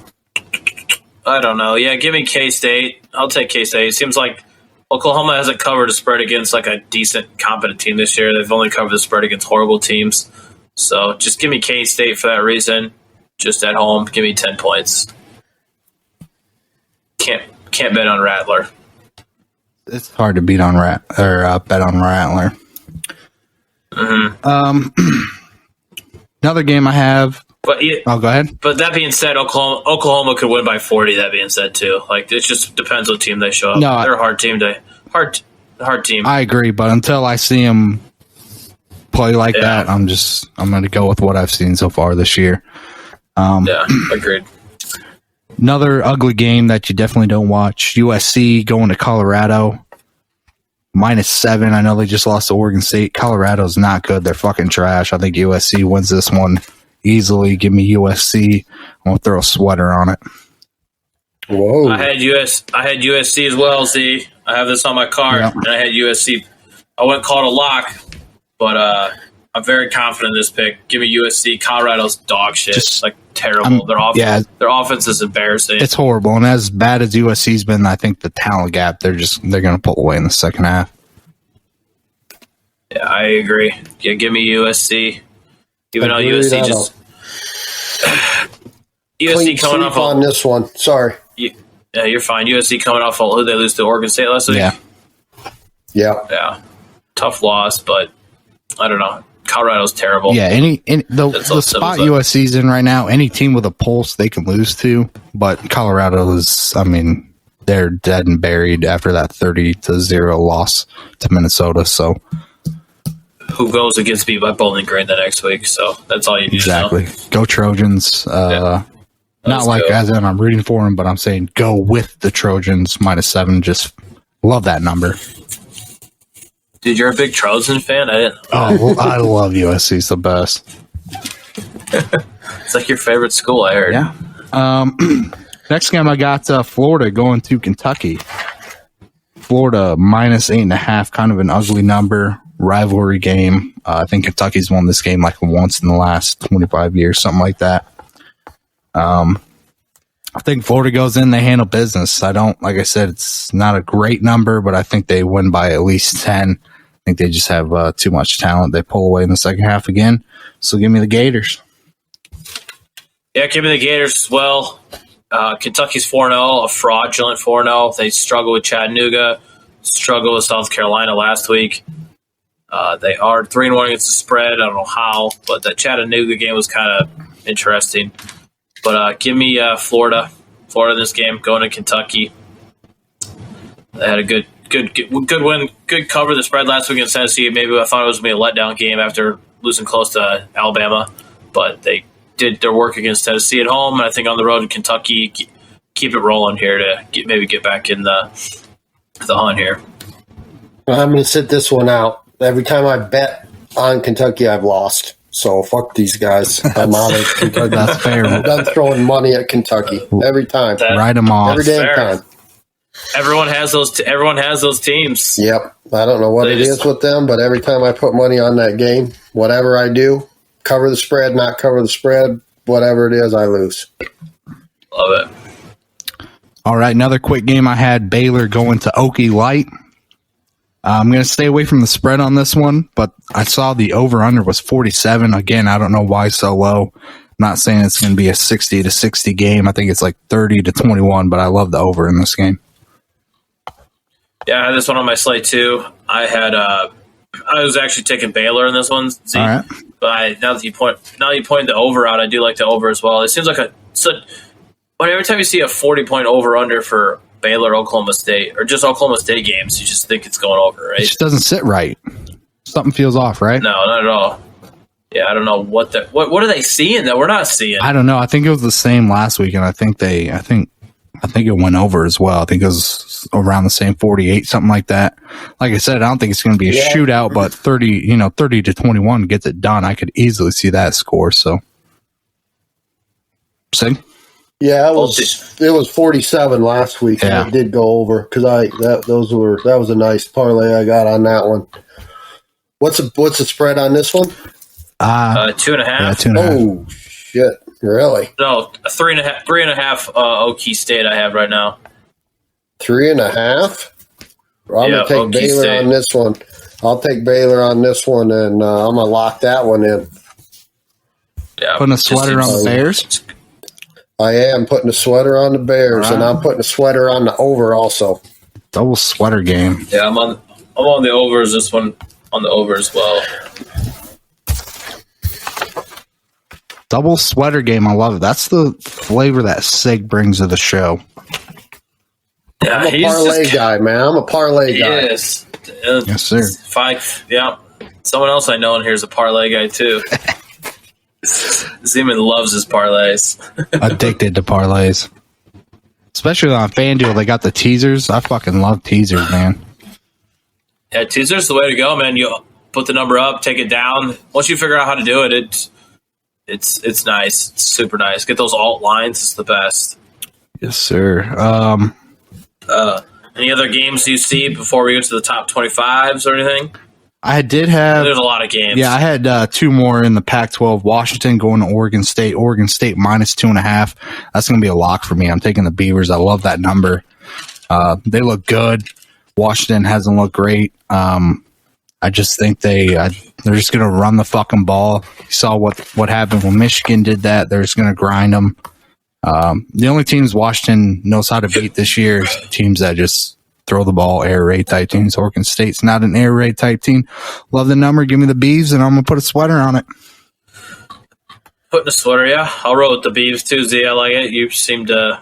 don't know. Yeah, give me K-State. I'll take K-State. It seems like Oklahoma hasn't covered a spread against like a decent, competent team this year. They've only covered the spread against horrible teams. So just give me K-State for that reason. Just at home, give me 10 points. Can't bet on Rattler. It's hard to bet on Rattler. Mm-hmm. Another game I have. But go ahead. But that being said, Oklahoma could win by 40. That being said, too, like it just depends what team they show up. No, they're a hard team. Hard team. I agree, but until I see them play like that, I'm going to go with what I've seen so far this year. Agreed. Another ugly game that you definitely don't watch. USC going to Colorado. -7. I know they just lost to Oregon State. Colorado's not good. They're fucking trash. I think USC wins this one easily. Give me USC. I'm gonna throw a sweater on it. Whoa! I had USC as well. Z, I have this on my card, and I had USC. I wouldn't call it a lock, but I'm very confident in this pick. Give me USC. Colorado's dog shit. Just like terrible. Their offense is embarrassing. It's horrible, and as bad as USC's been, I think the talent gap they're going to pull away in the second half. Yeah, I agree. Yeah, give me USC. Even though USC just USC coming off on this one. Sorry. Yeah, you're fine. USC coming off who they lose to Oregon State last week. Yeah. Tough loss, but I don't know. Colorado's terrible. Yeah, the spot USC's in right now, any team with a pulse they can lose to, but Colorado is, I mean, they're dead and buried after that 30-0 loss to Minnesota. So who goes and gets beat by Bowling Green the next week? So that's all you need to know. Go Trojans. Not like as in I'm rooting for them, but I'm saying go with the Trojans -7. Just love that number. Dude, you're a big Trojan fan? I didn't. Oh, I love USC. It's the best. It's like your favorite school, I heard. Yeah. Next game, I got Florida going to Kentucky. Florida -8.5, kind of an ugly number. Rivalry game. I think Kentucky's won this game like once in the last 25 years, something like that. I think Florida goes in, they handle business. Like I said, it's not a great number, but I think they win by at least 10. I think they just have too much talent. They pull away in the second half again. So give me the Gators. Yeah, give me the Gators as well. Kentucky's 4-0, a fraudulent 4-0. They struggle with Chattanooga, struggle with South Carolina last week. They are 3-1 against the spread. I don't know how, but that Chattanooga game was kind of interesting. But give me Florida in this game, going to Kentucky. They had a good win, good cover the spread last week against Tennessee. Maybe I thought it was going to be a letdown game after losing close to Alabama, but they did their work against Tennessee at home, and I think on the road in Kentucky, keep it rolling here to get back in the hunt here. I'm going to sit this one out. Every time I bet on Kentucky, I've lost. So fuck these guys. I'm out of Kentucky. That's fair. I'm done throwing money at Kentucky every time. Write them off. Every damn time. Everyone has those teams. Yep. I don't know what it is with them, but every time I put money on that game, whatever I do, cover the spread, not cover the spread, whatever it is, I lose. Love it. All right, another quick game I had. Baylor going to Okie Light. I'm going to stay away from the spread on this one, but I saw the over-under was 47. Again, I don't know why so low. I'm not saying it's going to be a 60-60 game. I think it's like 30-21, but I love the over in this game. Yeah, I had this one on my slate too. I was actually taking Baylor in this one. See? All right. But now that you point the over out, I do like the over as well. It seems like every time you see a 40-point over-under for Baylor, Oklahoma State, or just Oklahoma State games, you just think it's going over, right? It just doesn't sit right. Something feels off, right? No, not at all. Yeah, I don't know what are they seeing that we're not seeing. I don't know. I think it was the same last week, and I think it went over as well. I think it was around the same 48, something like that. Like I said, I don't think it's going to be a shootout, but 30-21 gets it done. I could easily see that score. So, see. Yeah, it was 47 last week. Yeah. It did go over because that was a nice parlay I got on that one. What's the spread on this one? 2.5. Yeah, 2.5. Oh shit! Really? No, 3.5. Okie State I have right now. 3.5. I'm gonna take Baylor State on this one. I'll take Baylor on this one, and I'm gonna lock that one in. Yeah, putting a sweater on the Bears. I am putting a sweater on the Bears, and I'm putting a sweater on the over also. Double sweater game. Yeah, I'm on the overs. This one on the over as well. Double sweater game. I love it. That's the flavor that Sig brings to the show. Yeah, I'm a parlay guy, man. I'm a parlay guy. Yes. Yes, sir. Yeah. Someone else I know in here is a parlay guy too. Zeman loves his parlays. Addicted to parlays. Especially on FanDuel, they got the teasers. I fucking love teasers, man. Yeah, teaser's the way to go, man. You put the number up, take it down. Once you figure out how to do it, it's nice. It's super nice. Get those alt lines. It's the best. Yes, sir. Any other games you see before we get to the top 25s or anything? I did have. There's a lot of games. Yeah, I had two more in the Pac-12. Washington going to Oregon State. Oregon State minus 2.5. That's going to be a lock for me. I'm taking the Beavers. I love that number. They look good. Washington hasn't looked great. I just think they're just going to run the fucking ball. You saw what happened when Michigan did that. They're just going to grind them. The only teams Washington knows how to beat this year is teams that just throw the ball, air raid type teams. Oregon State's not an air raid type team. Love the number. Give me the Beavs, and I'm going to put a sweater on it. Putting a sweater, yeah. I'll roll with the Beavs too, Z. I like it. You seem to.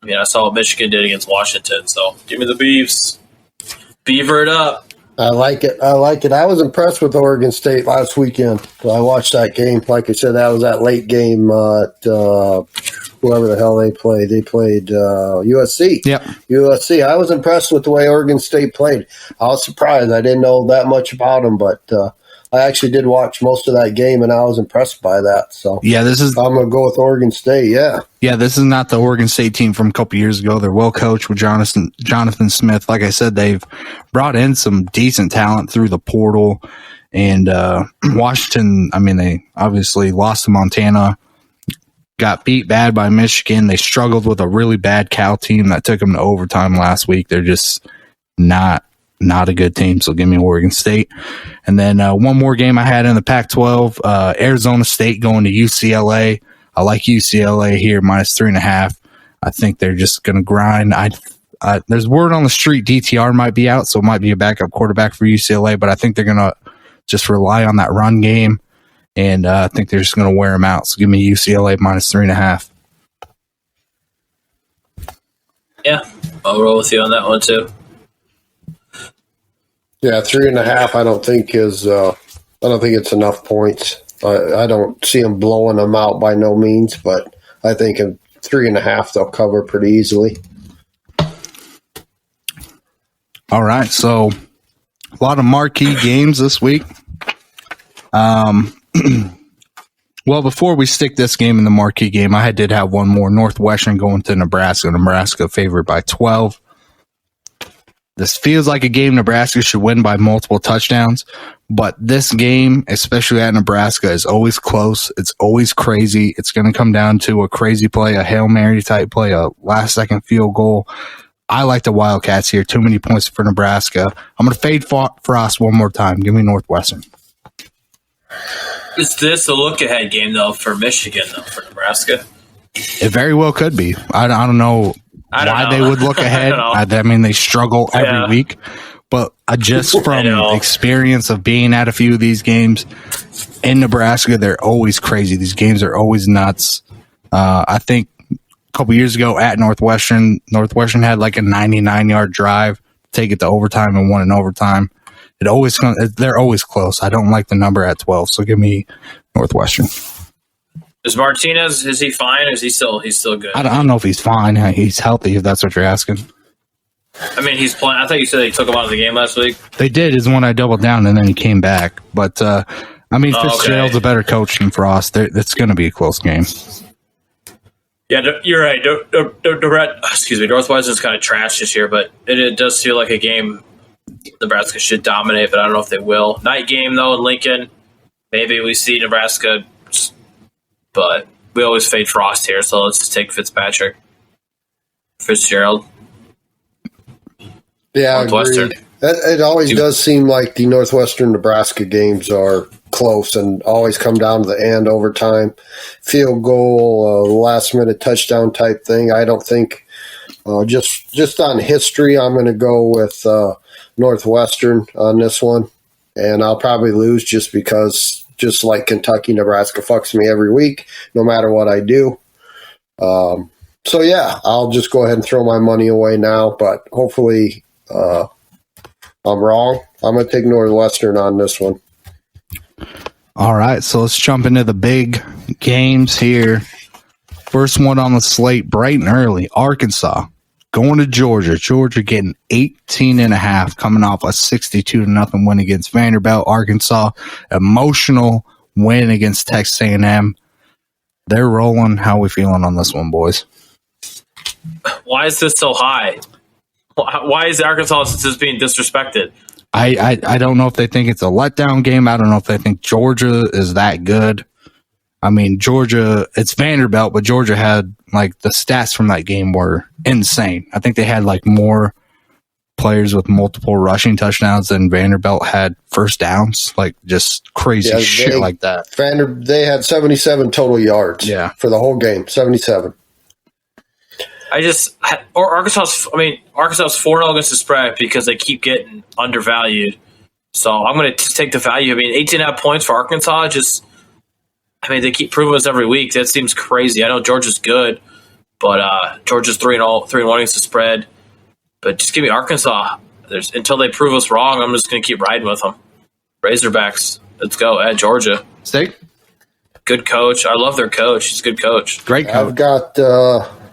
I mean, I saw what Michigan did against Washington, so give me the Beavs. Beaver it up. I like it. I was impressed with Oregon State last weekend. I watched that game. Like I said, that was that late game at whoever the hell they played. They played USC. Yep. USC. I was impressed with the way Oregon State played. I was surprised. I didn't know that much about them, but I actually did watch most of that game, and I was impressed by that. So yeah, I'm going to go with Oregon State. Yeah. Yeah, this is not the Oregon State team from a couple years ago. They're well coached with Jonathan Smith. Like I said, they've brought in some decent talent through the portal. And Washington, I mean, they obviously lost to Montana, got beat bad by Michigan. They struggled with a really bad Cal team that took them to overtime last week. They're just not a good team, so give me Oregon State. And then one more game I had in the Pac-12, Arizona State going to UCLA. I like UCLA here, minus 3.5. I think they're just going to grind. There's word on the street DTR might be out, so it might be a backup quarterback for UCLA, but I think they're going to just rely on that run game, and I think they're just going to wear them out. So give me UCLA minus 3.5. Yeah, I'll roll with you on that one too. Yeah, 3.5. I don't think it's enough points. I don't see them blowing them out by no means, but I think in 3.5 they'll cover pretty easily. All right, so a lot of marquee games this week. Well, before we stick this game in the marquee game, I did have one more. Northwestern going to Nebraska. Nebraska favored by 12. This feels like a game Nebraska should win by multiple touchdowns, but this game, especially at Nebraska, is always close. It's always crazy. It's going to come down to a crazy play, a Hail Mary type play, a last-second field goal. I like the Wildcats here. Too many points for Nebraska. I'm going to fade Frost one more time. Give me Northwestern. Is this a look-ahead game, though, for Michigan, though, for Nebraska? It very well could be. I don't know why they would look ahead. I mean, they struggle every week. But just from experience of being at a few of these games in Nebraska, they're always crazy. These games are always nuts. I think a couple years ago at Northwestern had like a 99-yard drive, take it to overtime and won in overtime. They're always close. I don't like the number at 12, so give me Northwestern. Is Martinez, is he fine? Or is he's still good? I don't know if he's fine. He's healthy, if that's what you're asking. I mean, he's playing. I thought you said they took him out of the game last week. They did, is when I doubled down, and then he came back. But, I mean, Fitzgerald's a better coach than Frost. It's going to be a close game. Yeah, you're right. Northwestern's kind of trash this year, but it does feel like a game Nebraska should dominate, but I don't know if they will. Night game, though, in Lincoln. Maybe we see Nebraska, but we always fade Frost here, so let's just take Fitzgerald. Yeah, agreed. It always does seem like the Northwestern-Nebraska games are close and always come down to the end, overtime, field goal, last-minute touchdown type thing. I don't think, just on history, I'm going to go with Northwestern on this one, and I'll probably lose just because, just like Kentucky, Nebraska fucks me every week, no matter what I do. So, yeah, I'll just go ahead and throw my money away now, but hopefully I'm wrong. I'm going to take Northwestern on this one. All right, so let's jump into the big games here. First one on the slate, bright and early, Arkansas going to Georgia. Georgia getting 18.5, coming off a 62-0 win against Vanderbilt. Arkansas, emotional win against Texas A&M. They're rolling. How are we feeling on this one, boys? Why is this so high? Why is Arkansas just being disrespected? I don't know if they think it's a letdown game. I don't know if they think Georgia is that good. I mean, Georgia, it's Vanderbilt, but Georgia had, like, the stats from that game were insane. I think they had, like, more players with multiple rushing touchdowns than Vanderbilt had first downs. Like, just crazy shit like that. They had 77 total yards for the whole game, 77. Arkansas's 4-0 against the spread because they keep getting undervalued. So I'm going to take the value. I mean, 18.5 points for Arkansas. They keep proving us every week. That seems crazy. I know Georgia's good, but Georgia's 3-1 against the spread. But just give me Arkansas. Until they prove us wrong, I'm just going to keep riding with them. Razorbacks, let's go at Georgia. Steak? Good coach. I love their coach. He's a good coach. Great coach. I've got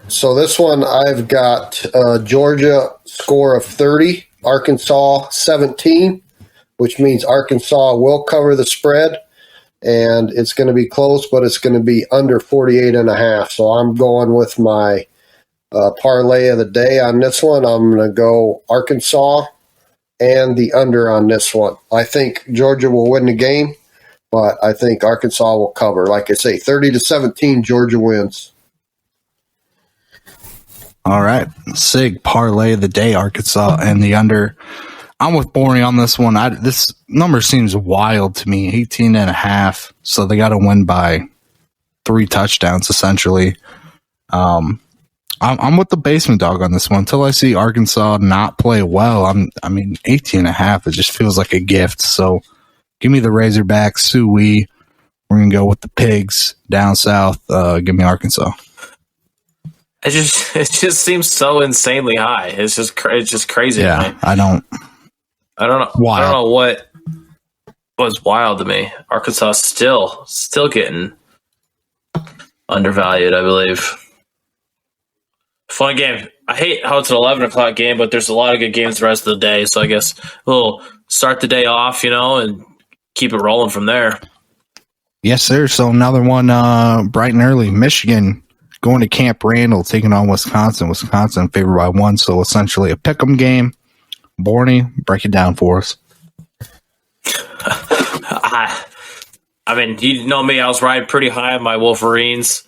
so this one I've got Georgia score of 30, Arkansas 17, which means Arkansas will cover the spread. And it's going to be close, but it's going to be under 48.5. So I'm going with my parlay of the day on this one. I'm going to go Arkansas and the under on this one. I think Georgia will win the game, but I think Arkansas will cover. Like I say, 30-17, Georgia wins. All right. Sig, parlay of the day, Arkansas and the under. I'm with Borny on this one. This number seems wild to me, 18.5. So they got to win by 3 touchdowns, essentially. I'm with the basement dog on this one. Until I see Arkansas not play well, 18.5, it just feels like a gift. So give me the Razorbacks, Suey. We're going to go with the Pigs down south. Give me Arkansas. It just seems so insanely high. It's just crazy. Yeah, to me. I don't know. Wild. I don't know what was wild to me. Arkansas still getting undervalued, I believe. Fun game. I hate how it's an 11 o'clock game, but there's a lot of good games the rest of the day. So I guess we'll start the day off, and keep it rolling from there. Yes, sir. So another one bright and early. Michigan going to Camp Randall, taking on Wisconsin. Wisconsin favored by 1, so essentially a pick'em game. Borny, break it down for us. You know me. I was riding pretty high on my Wolverines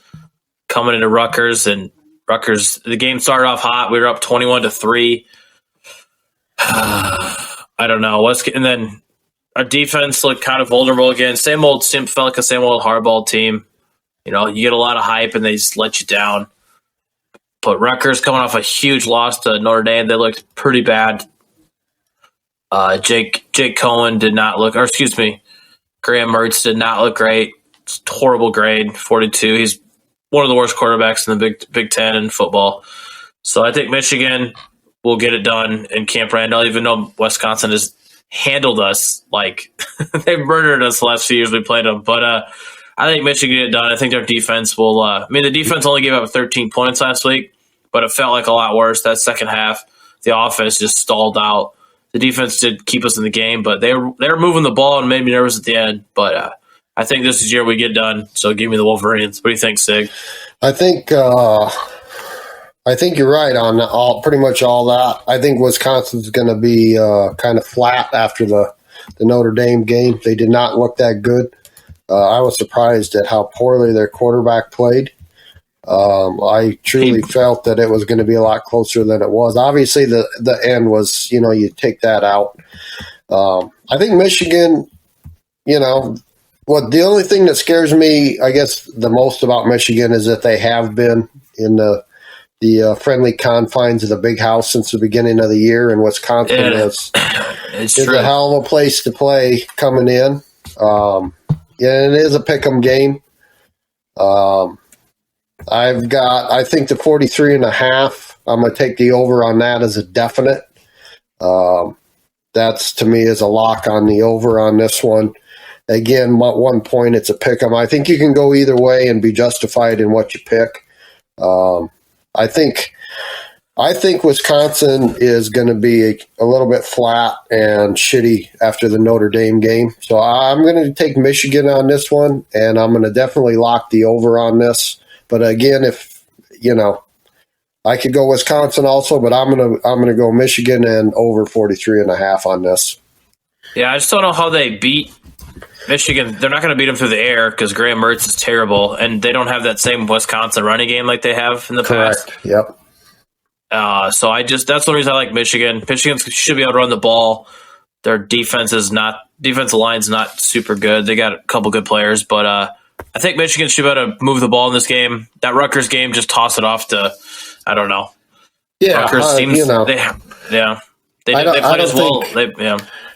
coming into Rutgers, and Rutgers, the game started off hot. We were up 21-3. I don't know. And then our defense looked kind of vulnerable again. Felt like a same old hardball team. You get a lot of hype, and they just let you down. But Rutgers coming off a huge loss to Notre Dame. They looked pretty bad. Jake Cohen did not look, or excuse me, Graham Mertz did not look great. It's a horrible grade, 42. He's one of the worst quarterbacks in the Big Ten in football. So I think Michigan will get it done in Camp Randall, even though Wisconsin has handled us like they've murdered us the last few years we played them. But I think Michigan get it done. I think their defense will the defense only gave up 13 points last week, but it felt like a lot worse. That second half, the offense just stalled out. The defense did keep us in the game, but they were moving the ball and made me nervous at the end. But I think this is the year we get done. So give me the Wolverines. What do you think, Sig? I think you're right on pretty much all that. I think Wisconsin's going to be kind of flat after the Notre Dame game. They did not look that good. I was surprised at how poorly their quarterback played. I truly felt that it was going to be a lot closer than it was. Obviously, the end was, you take that out. I think Michigan, the only thing that scares me, I guess, the most about Michigan is that they have been in the friendly confines of the big house since the beginning of the year, and Wisconsin is a hell of a place to play coming in. It is a pick'em game. I think the 43.5, I'm going to take the over on that as a definite. That's, to me, is a lock on the over on this one. Again, 1 point, it's a pick'em. I think you can go either way and be justified in what you pick. I think I think Wisconsin is going to be a little bit flat and shitty after the Notre Dame game. So I'm going to take Michigan on this one, and I'm going to definitely lock the over on this. But again, if I could go Wisconsin also, but I'm gonna go Michigan and over 43.5 on this. Yeah, I just don't know how they beat Michigan. They're not going to beat them through the air because Graham Mertz is terrible, and they don't have that same Wisconsin running game like they have in the Correct. past. Yep. So that's the reason I like Michigan. Michigan should be able to run the ball. Their defensive line's not super good. They got a couple good players, but I think Michigan should be able to move the ball in this game. That Rutgers game, just toss it off to, I don't know. Yeah, Rutgers seems they play as well.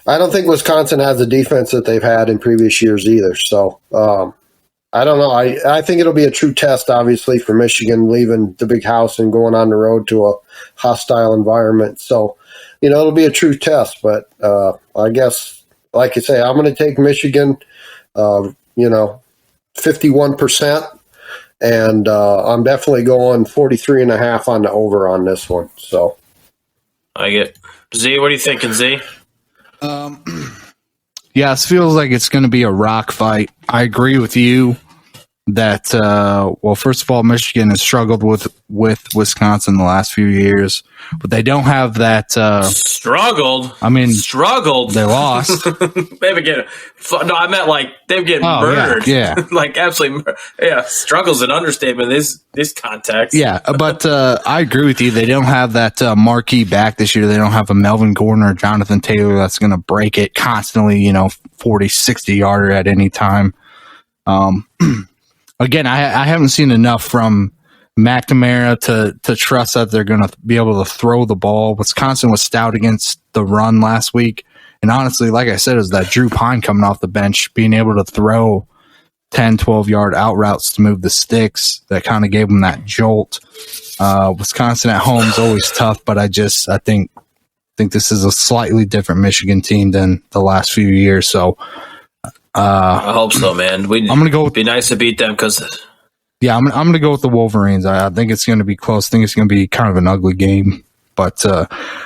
I don't think Wisconsin has the defense that they've had in previous years either. So I don't know. I think it'll be a true test, obviously, for Michigan leaving the big house and going on the road to a hostile environment. So, it'll be a true test. But I guess, like you say, I'm going to take Michigan, 51%. And I'm definitely going 43.5 on the over on this one. So I get Z. What are you thinking, Z? Yeah, it feels like it's going to be a rock fight. I agree with you that, first of all, Michigan has struggled with Wisconsin the last few years, but they don't have that. Struggled? Struggled. They lost. I meant like they've getting murdered. Yeah. Like absolutely. Yeah, struggle's an understatement in this context. Yeah, but I agree with you. They don't have that marquee back this year. They don't have a Melvin Gordon or Jonathan Taylor that's going to break it constantly, 40, 60 yarder at any time. Again, I haven't seen enough from McNamara to trust that they're going to be able to throw the ball. Wisconsin was stout against the run last week. And honestly, like I said, is that Drew Pine coming off the bench, being able to throw 10, 12-yard out routes to move the sticks that kind of gave them that jolt. Wisconsin at home is always tough, but I think this is a slightly different Michigan team than the last few years. So I hope so, man. I'm gonna go. Be nice to beat them because. Yeah, I'm gonna go with the Wolverines. I think it's gonna be close. I think it's gonna be kind of an ugly game, but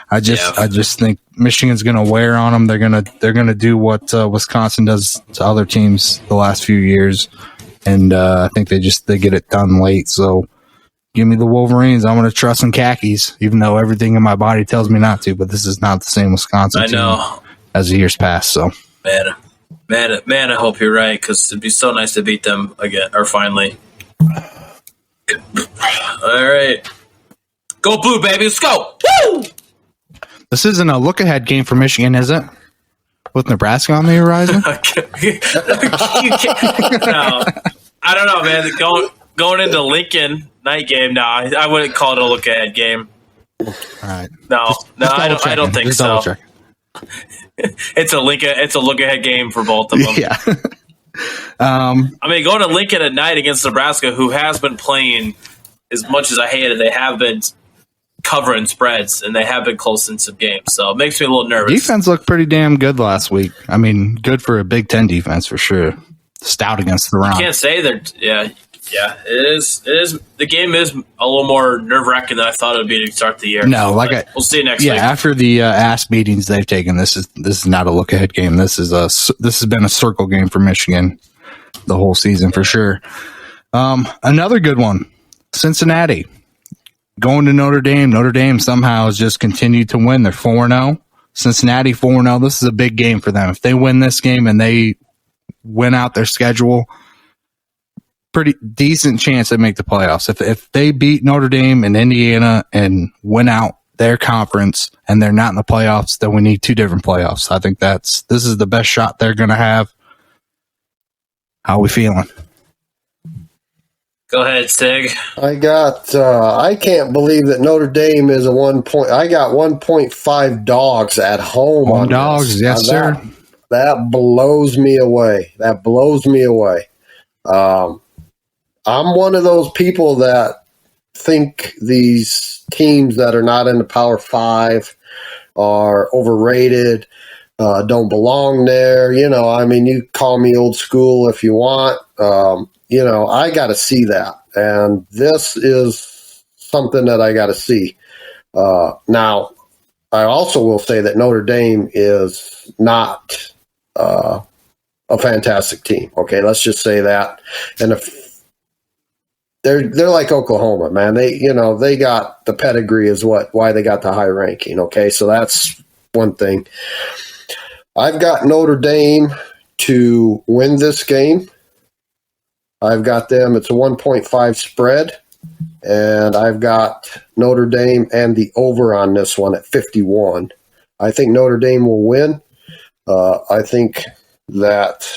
I just think Michigan's gonna wear on them. They're gonna do what Wisconsin does to other teams the last few years, and I think they get it done late. So give me the Wolverines. I'm gonna trust in Khakis, even though everything in my body tells me not to. But this is not the same Wisconsin team as the years past. So man, I hope you're right because it'd be so nice to beat them again or finally. All right. Go blue, baby. Let's go. Woo! This isn't a look-ahead game for Michigan, is it? With Nebraska on the horizon? No. I don't know, man. Going into Lincoln night game, no, I wouldn't call it a look-ahead game. All right. No, I don't think so. It's a look-ahead game for both of them. Yeah. Going to Lincoln at night against Nebraska, who has been playing as much as I hate it, they have been covering spreads and they have been close in some games. So it makes me a little nervous. Defense looked pretty damn good last week. Good for a Big Ten defense for sure. Stout against the run. I can't say they're it is. The game is a little more nerve-wracking than I thought it would be to start the year. No, we'll see next week. Yeah, after the ass beatings they've taken, this is not a look-ahead game. This has been a circle game for Michigan the whole season for sure. Another good one, Cincinnati going to Notre Dame. Notre Dame somehow has just continued to win. They're 4-0. Cincinnati 4-0. This is a big game for them. If they win this game and they win out their schedule, pretty decent chance they make the playoffs. If they beat Notre Dame and Indiana and win out their conference and they're not in the playoffs, then we need two different playoffs. I think this is the best shot they're going to have. How are we feeling? Go ahead, Stig. I can't believe that Notre Dame is a 1 point. I got 1.5 dogs at home. Home dogs, this. Yes, sir. That blows me away. I'm one of those people that think these teams that are not in the Power Five are overrated, don't belong there. You call me old school if you want. I got to see that. And this is something that I got to see. Now, I also will say that Notre Dame is not a fantastic team. Okay, let's just say that. And if they're like Oklahoma, man, they got the pedigree is why they got the high ranking. Okay, so that's one thing. I've got Notre Dame to win this game. I've got them. It's a 1.5 spread. And I've got Notre Dame and the over on this one at 51. I think Notre Dame will win. I think that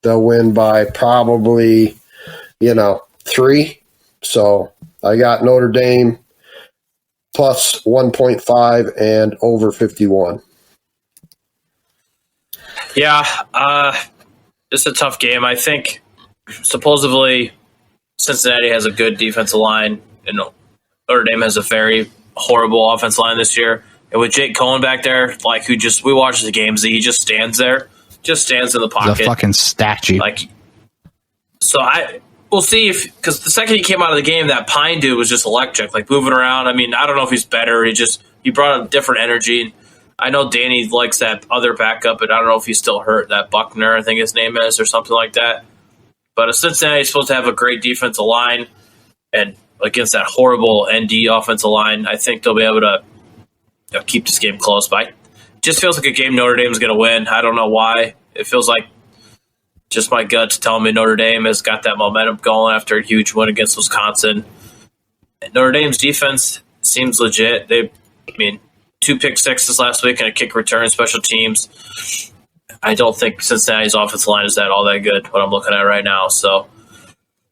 they'll win by probably, 3. So I got Notre Dame plus 1.5 and over 51. Yeah, it's a tough game. I think supposedly Cincinnati has a good defensive line, and Notre Dame has a very horrible offensive line this year. And with Jake Cohen back there, we watch the games, he just stands there, just stands in the pocket. He's a fucking statue. We'll see because the second he came out of the game, that Pine dude was just electric, moving around. I mean, I don't know if he's better. He brought a different energy. I know Danny likes that other backup, but I don't know if he's still hurt. That Buckner, I think his name is, or something like that. But Cincinnati is supposed to have a great defensive line, and against that horrible ND offensive line, I think they'll be able to keep this game close. But it just feels like a game Notre Dame is going to win. I don't know why. It feels like just my gut's telling me Notre Dame has got that momentum going after a huge win against Wisconsin. And Notre Dame's defense seems legit. 2 pick sixes last week and a kick return, special teams. I don't think Cincinnati's offensive line is all that good, what I'm looking at right now. So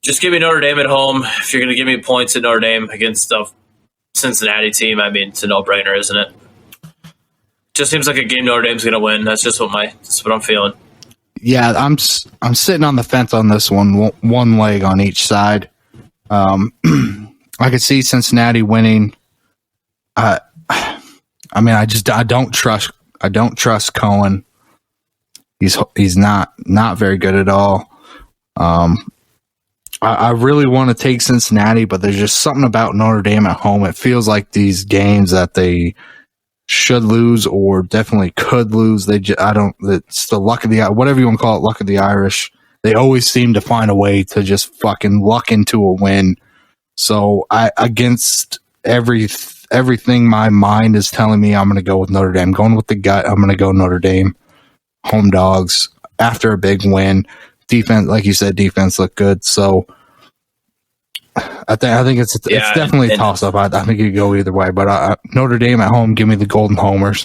just give me Notre Dame at home. If you're going to give me points at Notre Dame against the Cincinnati team, it's a no-brainer, isn't it? Just seems like a game Notre Dame's going to win. That's just what I'm feeling. Yeah, I'm sitting on the fence on this one leg on each side. I could see Cincinnati winning. I don't trust Cohen. He's not very good at all. I really want to take Cincinnati, but there's just something about Notre Dame at home. It feels like these games that they should lose or definitely could lose. It's the luck of the, whatever you want to call it, luck of the Irish. They always seem to find a way to just fucking luck into a win. So against everything my mind is telling me, I'm going to go with Notre Dame. Going with the gut, I'm going to go Notre Dame. Home dogs after a big win. Defense, like you said, defense looked good. So I think it's definitely a toss up. I think it could go either way. But Notre Dame at home, give me the golden homers.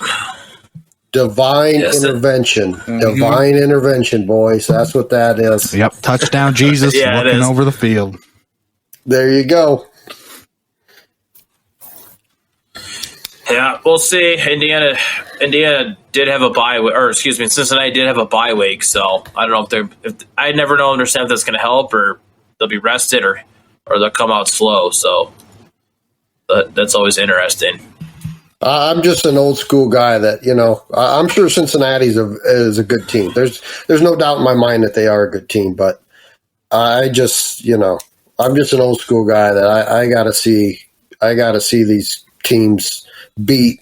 Divine intervention. Mm-hmm. Divine intervention, boys. That's what that is. Yep. Touchdown, Jesus looking over the field. There you go. Yeah, we'll see. Indiana did have a bye, Cincinnati did have a bye week. So I don't know I never understand if that's going to help or they'll be rested or they'll come out slow. So that's always interesting. I'm just an old school guy that, I'm sure Cincinnati is a good team. There's no doubt in my mind that they are a good team, but I just, I'm just an old school guy that I got to see these teams beat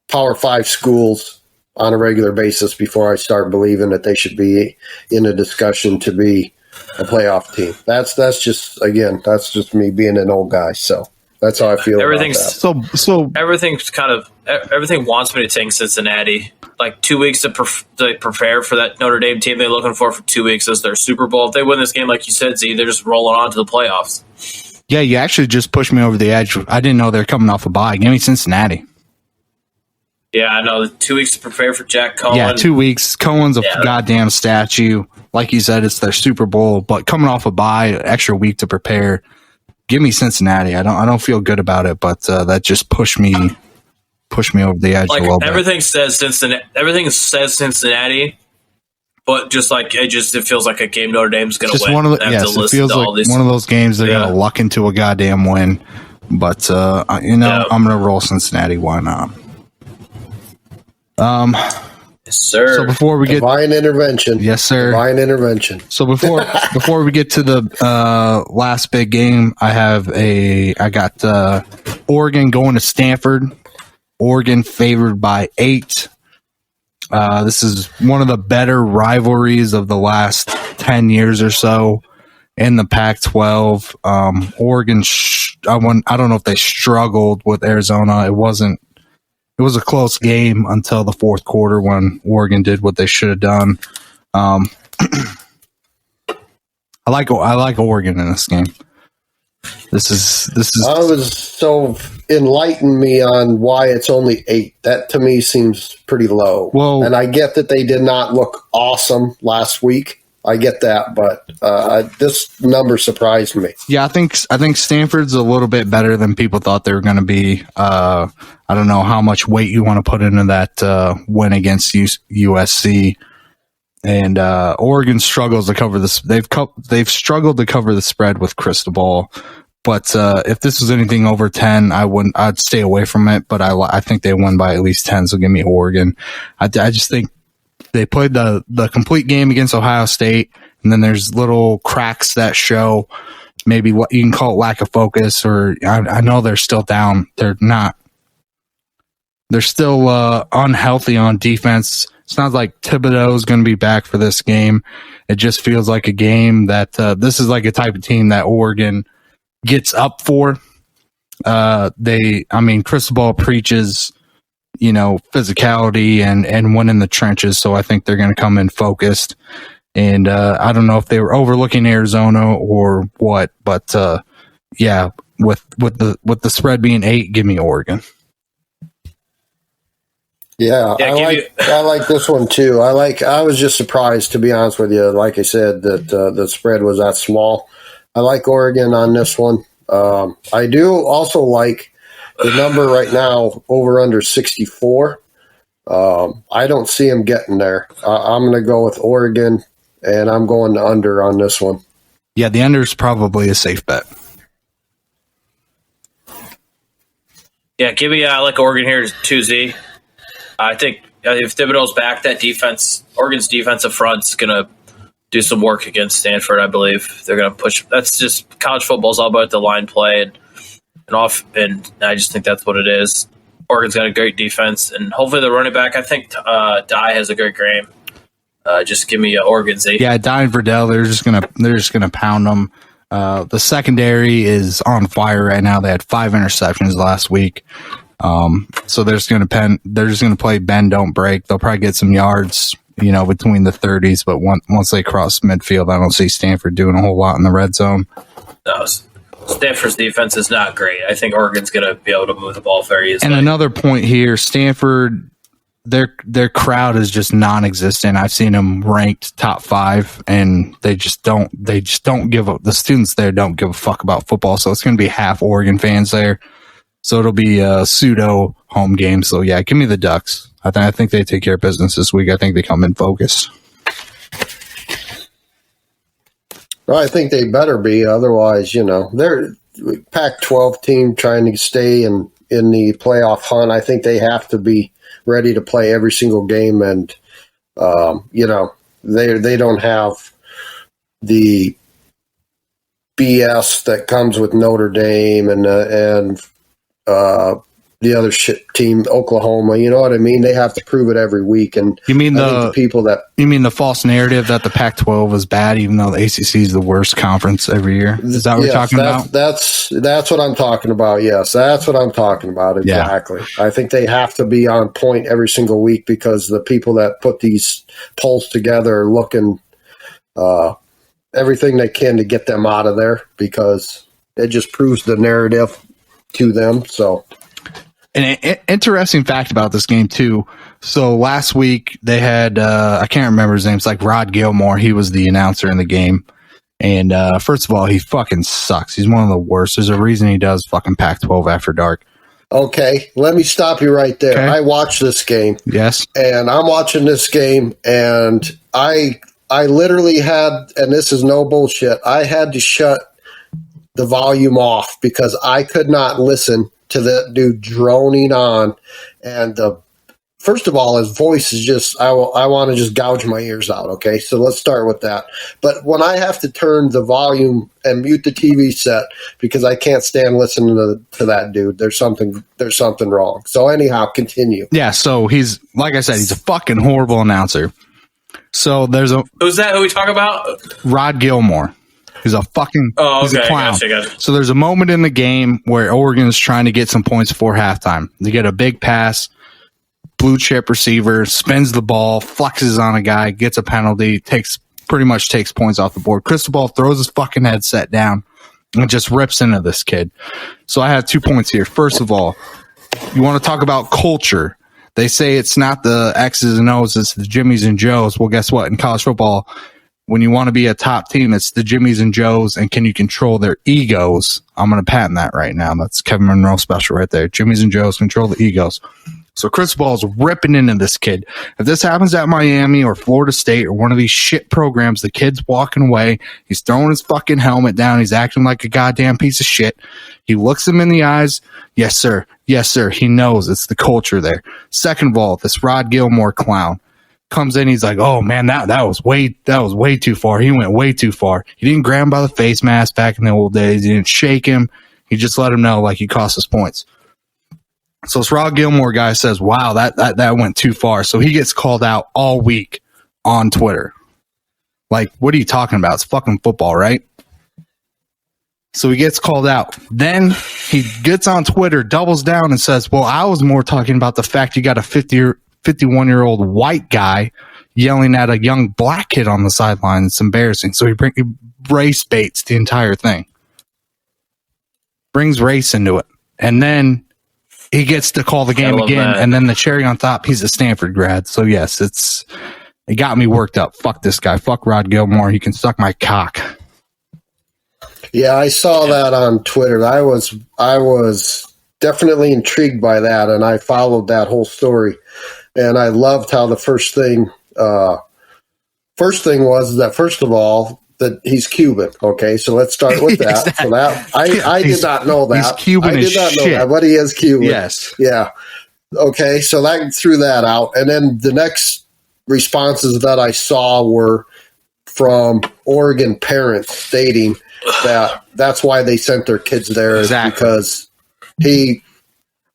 Power 5 schools on a regular basis before I start believing that they should be in a discussion to be a playoff team. That's just me being an old guy. So that's how I feel. Everything's about that. So everything's everything wants me to take Cincinnati. 2 weeks to prepare for that Notre Dame team they're looking for 2 weeks as their Super Bowl. If they win this game, like you said, Z, they're just rolling on to the playoffs. Yeah, you actually just pushed me over the edge. I didn't know they're coming off a bye. Give me Cincinnati. Yeah, I know. 2 weeks to prepare for Jack Cohen. Yeah, 2 weeks. Cohen's a goddamn statue. Like you said, it's their Super Bowl, but coming off a bye, extra week to prepare. Give me Cincinnati. I don't feel good about it, but that just pushed me over the edge a little bit. Everything says Cincinnati, but it feels like a game Notre Dame's going to win. It feels like one of those games they're going to luck into a goddamn win. But I'm going to roll Cincinnati. Why not? Yes, sir. So before we get divine intervention, yes, sir, divine intervention. So before we get to the last big game, I got Oregon going to Stanford. Oregon favored by 8. This is one of the better rivalries of the last 10 years or so in the Pac-12. Oregon, I don't know if they struggled with Arizona. It was a close game until the fourth quarter when Oregon did what they should have done. I like Oregon in this game. This is. I was so enlighten me on why it's only 8. That to me seems pretty low. Well, and I get that they did not look awesome last week. I get that, but this number surprised me. Yeah, I think Stanford's a little bit better than people thought they were going to be. I don't know how much weight you want to put into that win against USC. And Oregon struggles to cover this. They've struggled to cover the spread with Cristobal. But if this was anything over 10, I'd stay away from it. But I think they won by at least 10, so give me Oregon. I just think they played the complete game against Ohio State, and then there's little cracks that show maybe what you can call it lack of focus, or I know they're still down. They're still unhealthy on defense. It's not like Thibodeau is going to be back for this game. It just feels like a game that this is like a type of team that Oregon gets up for. Cristobal preaches, physicality and win in the trenches. So I think they're going to come in focused. And I don't know if they were overlooking Arizona or what, but with the spread being 8, give me Oregon. Yeah, I like this one too. I was just surprised, to be honest with you. Like I said, that the spread was that small. I like Oregon on this one. I do also like the number right now, over under 64. I don't see him getting there. I'm going to go with Oregon, and I'm going under on this one. Yeah, the under is probably a safe bet. Yeah, give me I like Oregon here 2Z. I think if Thibodeau's back, that defense, Oregon's defensive front is going to do some work against Stanford. I believe they're going to push. That's just college football is all about the line play and I just think that's what it is. Oregon's got a great defense, and hopefully the running back. I think Dye has a great game. Just give me Oregon Z. Yeah, Dye and Verdell, they're just gonna pound them. The secondary is on fire right now. They had 5 interceptions last week. So they're just gonna play bend don't break. They'll probably get some yards, between the 30s, but once they cross midfield, I don't see Stanford doing a whole lot in the red zone. No, Stanford's defense is not great. I think Oregon's gonna be able to move the ball very easily. And another point here, Stanford, their crowd is just non-existent. I've seen them ranked top 5, and they just don't give up. The students there don't give a fuck about football, so it's going to be half Oregon fans there. So it'll be a pseudo home game. So yeah, give me the Ducks. I think they take care of business this week. I think they come in focus. Well, I think they better be. Otherwise, they're Pac-12 team trying to stay in the playoff hunt. I think they have to be ready to play every single game, and they don't have the BS that comes with Notre Dame and the other shit team, Oklahoma. You know what I mean? They have to prove it every week. And you mean the false narrative that the Pac-12 is bad, even though the ACC is the worst conference every year? Is that what you're talking about? That's what I'm talking about. Yes, that's what I'm talking about. Exactly. Yeah. I think they have to be on point every single week because the people that put these polls together are looking everything they can to get them out of there because it just proves the narrative to them. So. An interesting fact about this game too. So last week they had I can't remember his name. It's like Rod Gilmore. He was the announcer in the game. And first of all, he fucking sucks. He's one of the worst. There's a reason he does fucking Pac-12 After Dark. Okay, let me stop you right there. Okay. I watched this game. Yes. And I'm watching this game, and I literally had, and this is no bullshit, I had to shut the volume off because I could not listen to that dude droning on, and the first of all, his voice is just, I want to just gouge my ears out. Okay. So let's start with that. But when I have to turn the volume and mute the TV set because I can't stand listening to that dude, there's something wrong. So anyhow, continue. Yeah. So he's, like I said, he's a fucking horrible announcer. So there's a, Who's that? Who we talk about? Rod Gilmore. He's a fucking, he's a clown. Gotcha. So there's a moment in the game where Oregon is trying to get some points before halftime. They get a big pass, blue chip receiver, spins the ball, flexes on a guy, gets a penalty, pretty much takes points off the board. Cristobal throws his fucking headset down and just rips into this kid. So I have 2 points here. First of all, you want to talk about culture. They say it's not the X's and O's, it's the Jimmies and Joes. Well, guess what? In college football, when you want to be a top team, it's the Jimmies and Joes, and can you control their egos? I'm going to patent that right now. That's Kevin Monroe special right there. Jimmies and Joes control the egos. So Cristobal is ripping into this kid. If this happens at Miami or Florida State or one of these shit programs, the kid's walking away. He's throwing his fucking helmet down. He's acting like a goddamn piece of shit. He looks him in the eyes. Yes, sir. Yes, sir. He knows it's the culture there. Second of all, this Rod Gilmore clown comes in, he's like, oh man, that was way too far. He went way too far. He didn't grab him by the face mask back in the old days. He didn't shake him. He just let him know like he cost us points. So this Rod Gilmore guy says, wow, that went too far. So he gets called out all week on Twitter. Like, what are you talking about? It's fucking football, right? So he gets called out. Then he gets on Twitter, doubles down and says, well, I was more talking about the fact you got a 51-year-old white guy yelling at a young black kid on the sideline. It's embarrassing. So he race baits the entire thing. Brings race into it. And then he gets to call the game again. And then the cherry on top, he's a Stanford grad. So yes, it got me worked up. Fuck this guy. Fuck Rod Gilmore. He can suck my cock. Yeah, I saw that on Twitter. I was definitely intrigued by that, and I followed that whole story. And I loved how the first thing was that, first of all, that he's Cuban. Okay, so let's start with that. Exactly. So that I did not know that. He's Cuban I did not know shit. that, but he is Cuban. Yes. Yeah. Okay, so that threw that out. And then the next responses that I saw were from Oregon parents stating that that's why they sent their kids there, exactly. Because he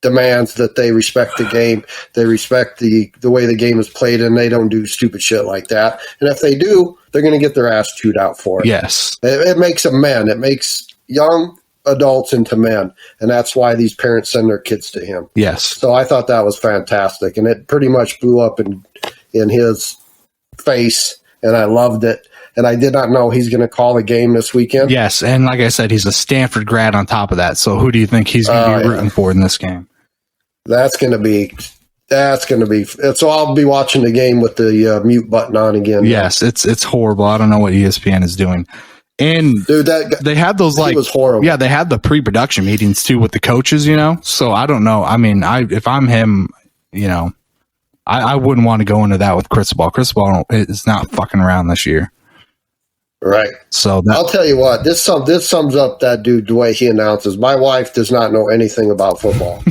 demands that they respect the game, they respect the way the game is played, and they don't do stupid shit like that. And if they do, they're going to get their ass chewed out for it. Yes. It makes them men. It makes young adults into men, and that's why these parents send their kids to him. Yes. So I thought that was fantastic, and it pretty much blew up in his face, and I loved it. And I did not know he's going to call the game this weekend. Yes, and like I said, he's a Stanford grad on top of that. So who do you think he's going to be rooting for in this game? That's going to be. So I'll be watching the game with the mute button on again. Yes, it's horrible. I don't know what ESPN is doing. And dude, they had those it was horrible. Yeah, they had the pre-production meetings too with the coaches. So I don't know. I mean, if I'm him, I wouldn't want to go into that with Cristobal. Cristobal is not fucking around this year. Right. So I'll tell you what, this sums up that dude the way he announces. My wife does not know anything about football.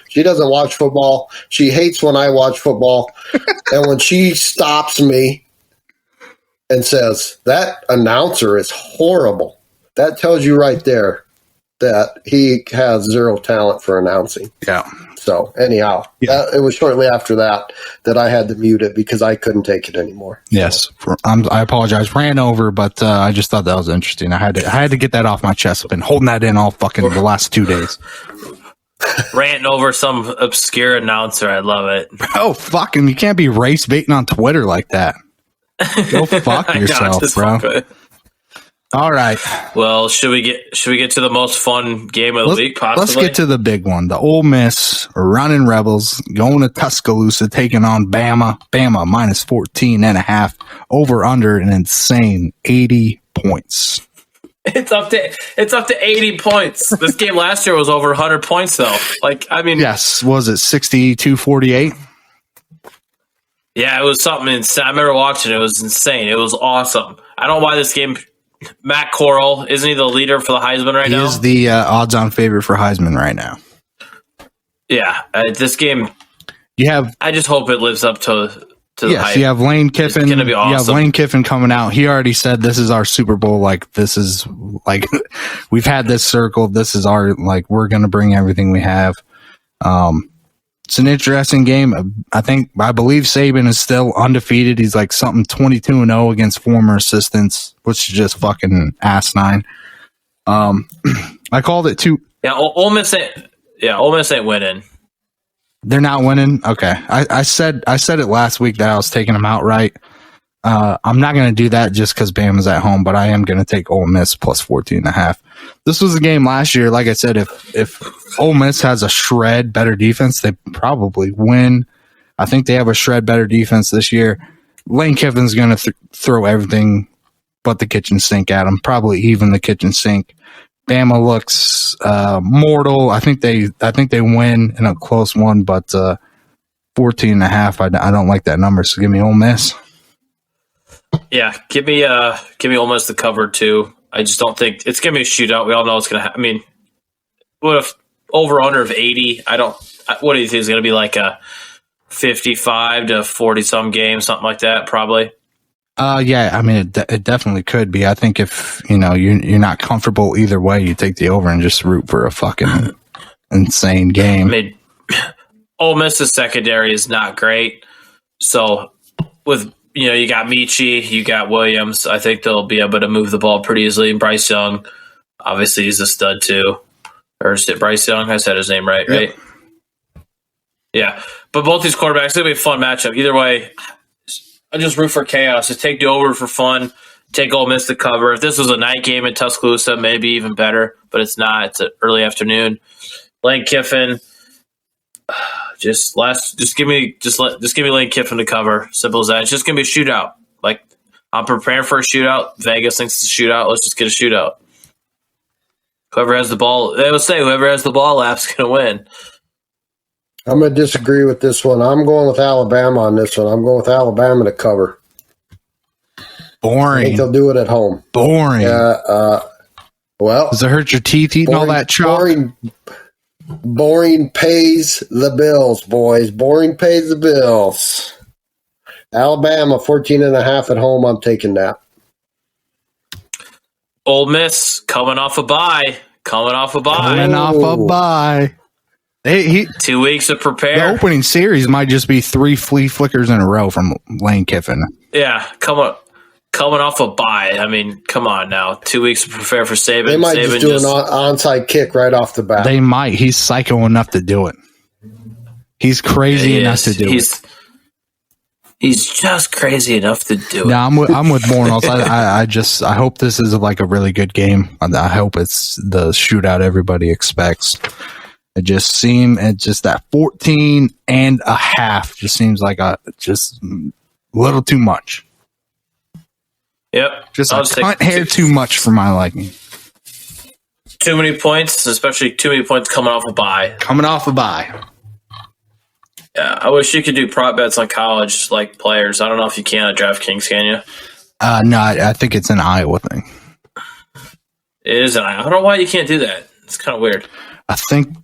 She doesn't watch football. She hates when I watch football. And when she stops me and says, that announcer is horrible, that tells you right there that he has zero talent for announcing. Yeah. So anyhow, it was shortly after that I had to mute it because I couldn't take it anymore. Yes, I apologize. Ran over, but I just thought that was interesting. I had to get that off my chest. I've been holding that in all fucking the last 2 days. Ranting over some obscure announcer. I love it. Oh, fuck him. You can't be race baiting on Twitter like that. Go fuck yourself, bro. All right. Well, should we get to the most fun game of the week, possibly? Let's get to the big one. The Ole Miss running Rebels going to Tuscaloosa, taking on Bama. Bama minus 14.5, over under an insane 80 points. It's up to 80 points. This game last year was over 100 points, though. Yes. Was it 62-48? Yeah, it was something insane. I remember watching it. It was insane. It was awesome. I don't know why this game. Matt Corral, isn't he the leader for the Heisman right now? He is the odds-on favorite for Heisman right now. Yeah, this game. I just hope it lives up to the yes, hype. you have Lane Kiffin. It's gonna be awesome. You have Lane Kiffin coming out. He already said this is our Super Bowl. Like, this is like we've had this circled. This is our, like, we're gonna bring everything we have. It's an interesting game. I believe Saban is still undefeated. He's like something 22-0 against former assistants, which is just fucking asinine. I called it too. Yeah, Ole Miss ain't winning. They're not winning. Okay, I said it last week that I was taking them outright. I'm not going to do that just because Bama's at home, but I am going to take Ole Miss plus 14.5. This was a game last year. Like I said, if Ole Miss has a shred better defense, they probably win. I think they have a shred better defense this year. Lane Kiffin's going to throw everything but the kitchen sink at them, probably even the kitchen sink. Bama looks mortal. I think they win in a close one, but 14.5. I don't like that number, so give me Ole Miss. Yeah, give me Ole Miss the cover too. I just don't think it's gonna be a shootout. We all know it's gonna happen. I mean, what if over under of 80? What do you think is gonna be, like a 55 to 40 some game, something like that? Probably. Yeah, I mean, it definitely could be. I think if you're not comfortable either way, you take the over and just root for a fucking insane game. I mean, Ole Miss's secondary is not great, so with you got Michi, you got Williams. I think they'll be able to move the ball pretty easily. And Bryce Young, obviously, he's a stud too. Or is it Bryce Young? I said his name right, right? Yeah, but both these quarterbacks, it's gonna be a fun matchup. Either way, I just root for chaos. Just take the over for fun. Take Ole Miss to cover. If this was a night game in Tuscaloosa, maybe even better. But it's not. It's an early afternoon. Lane Kiffin. Just give me Lane Kiffin to cover. Simple as that. It's just gonna be a shootout. Like, I'm preparing for a shootout. Vegas thinks it's a shootout. Let's just get a shootout. Whoever has the ball, they would say whoever has the ball lap's gonna win. I'm going to disagree with this one. I'm going with Alabama on this one. I'm going with Alabama to cover. Boring. I think they'll do it at home. Boring. Well, does it hurt your teeth eating all that chalk? Boring pays the bills, boys. Boring pays the bills. Alabama, 14.5 at home. I'm taking that. Ole Miss coming off a bye. Coming off a bye. 2 weeks to prepare. The opening series might just be 3 flea flickers in a row from Lane Kiffin. Yeah, coming off a bye. I mean, come on now. 2 weeks to prepare for Saban. They might just do an onside kick right off the bat. They might. He's psycho enough to do it. He's crazy enough to do it. He's just crazy enough to do it. No, I'm with Bornos. I hope this is like a really good game. I hope it's the shootout everybody expects. It just that 14.5 just seems like just a little too much. Yep. Just a cunt hair too much for my liking. Too many points, especially too many points coming off a bye. Yeah, I wish you could do prop bets on college like players. I don't know if you can at DraftKings, can you? No, I think it's an Iowa thing. It is an Iowa. I don't know why you can't do that. It's kind of weird. I think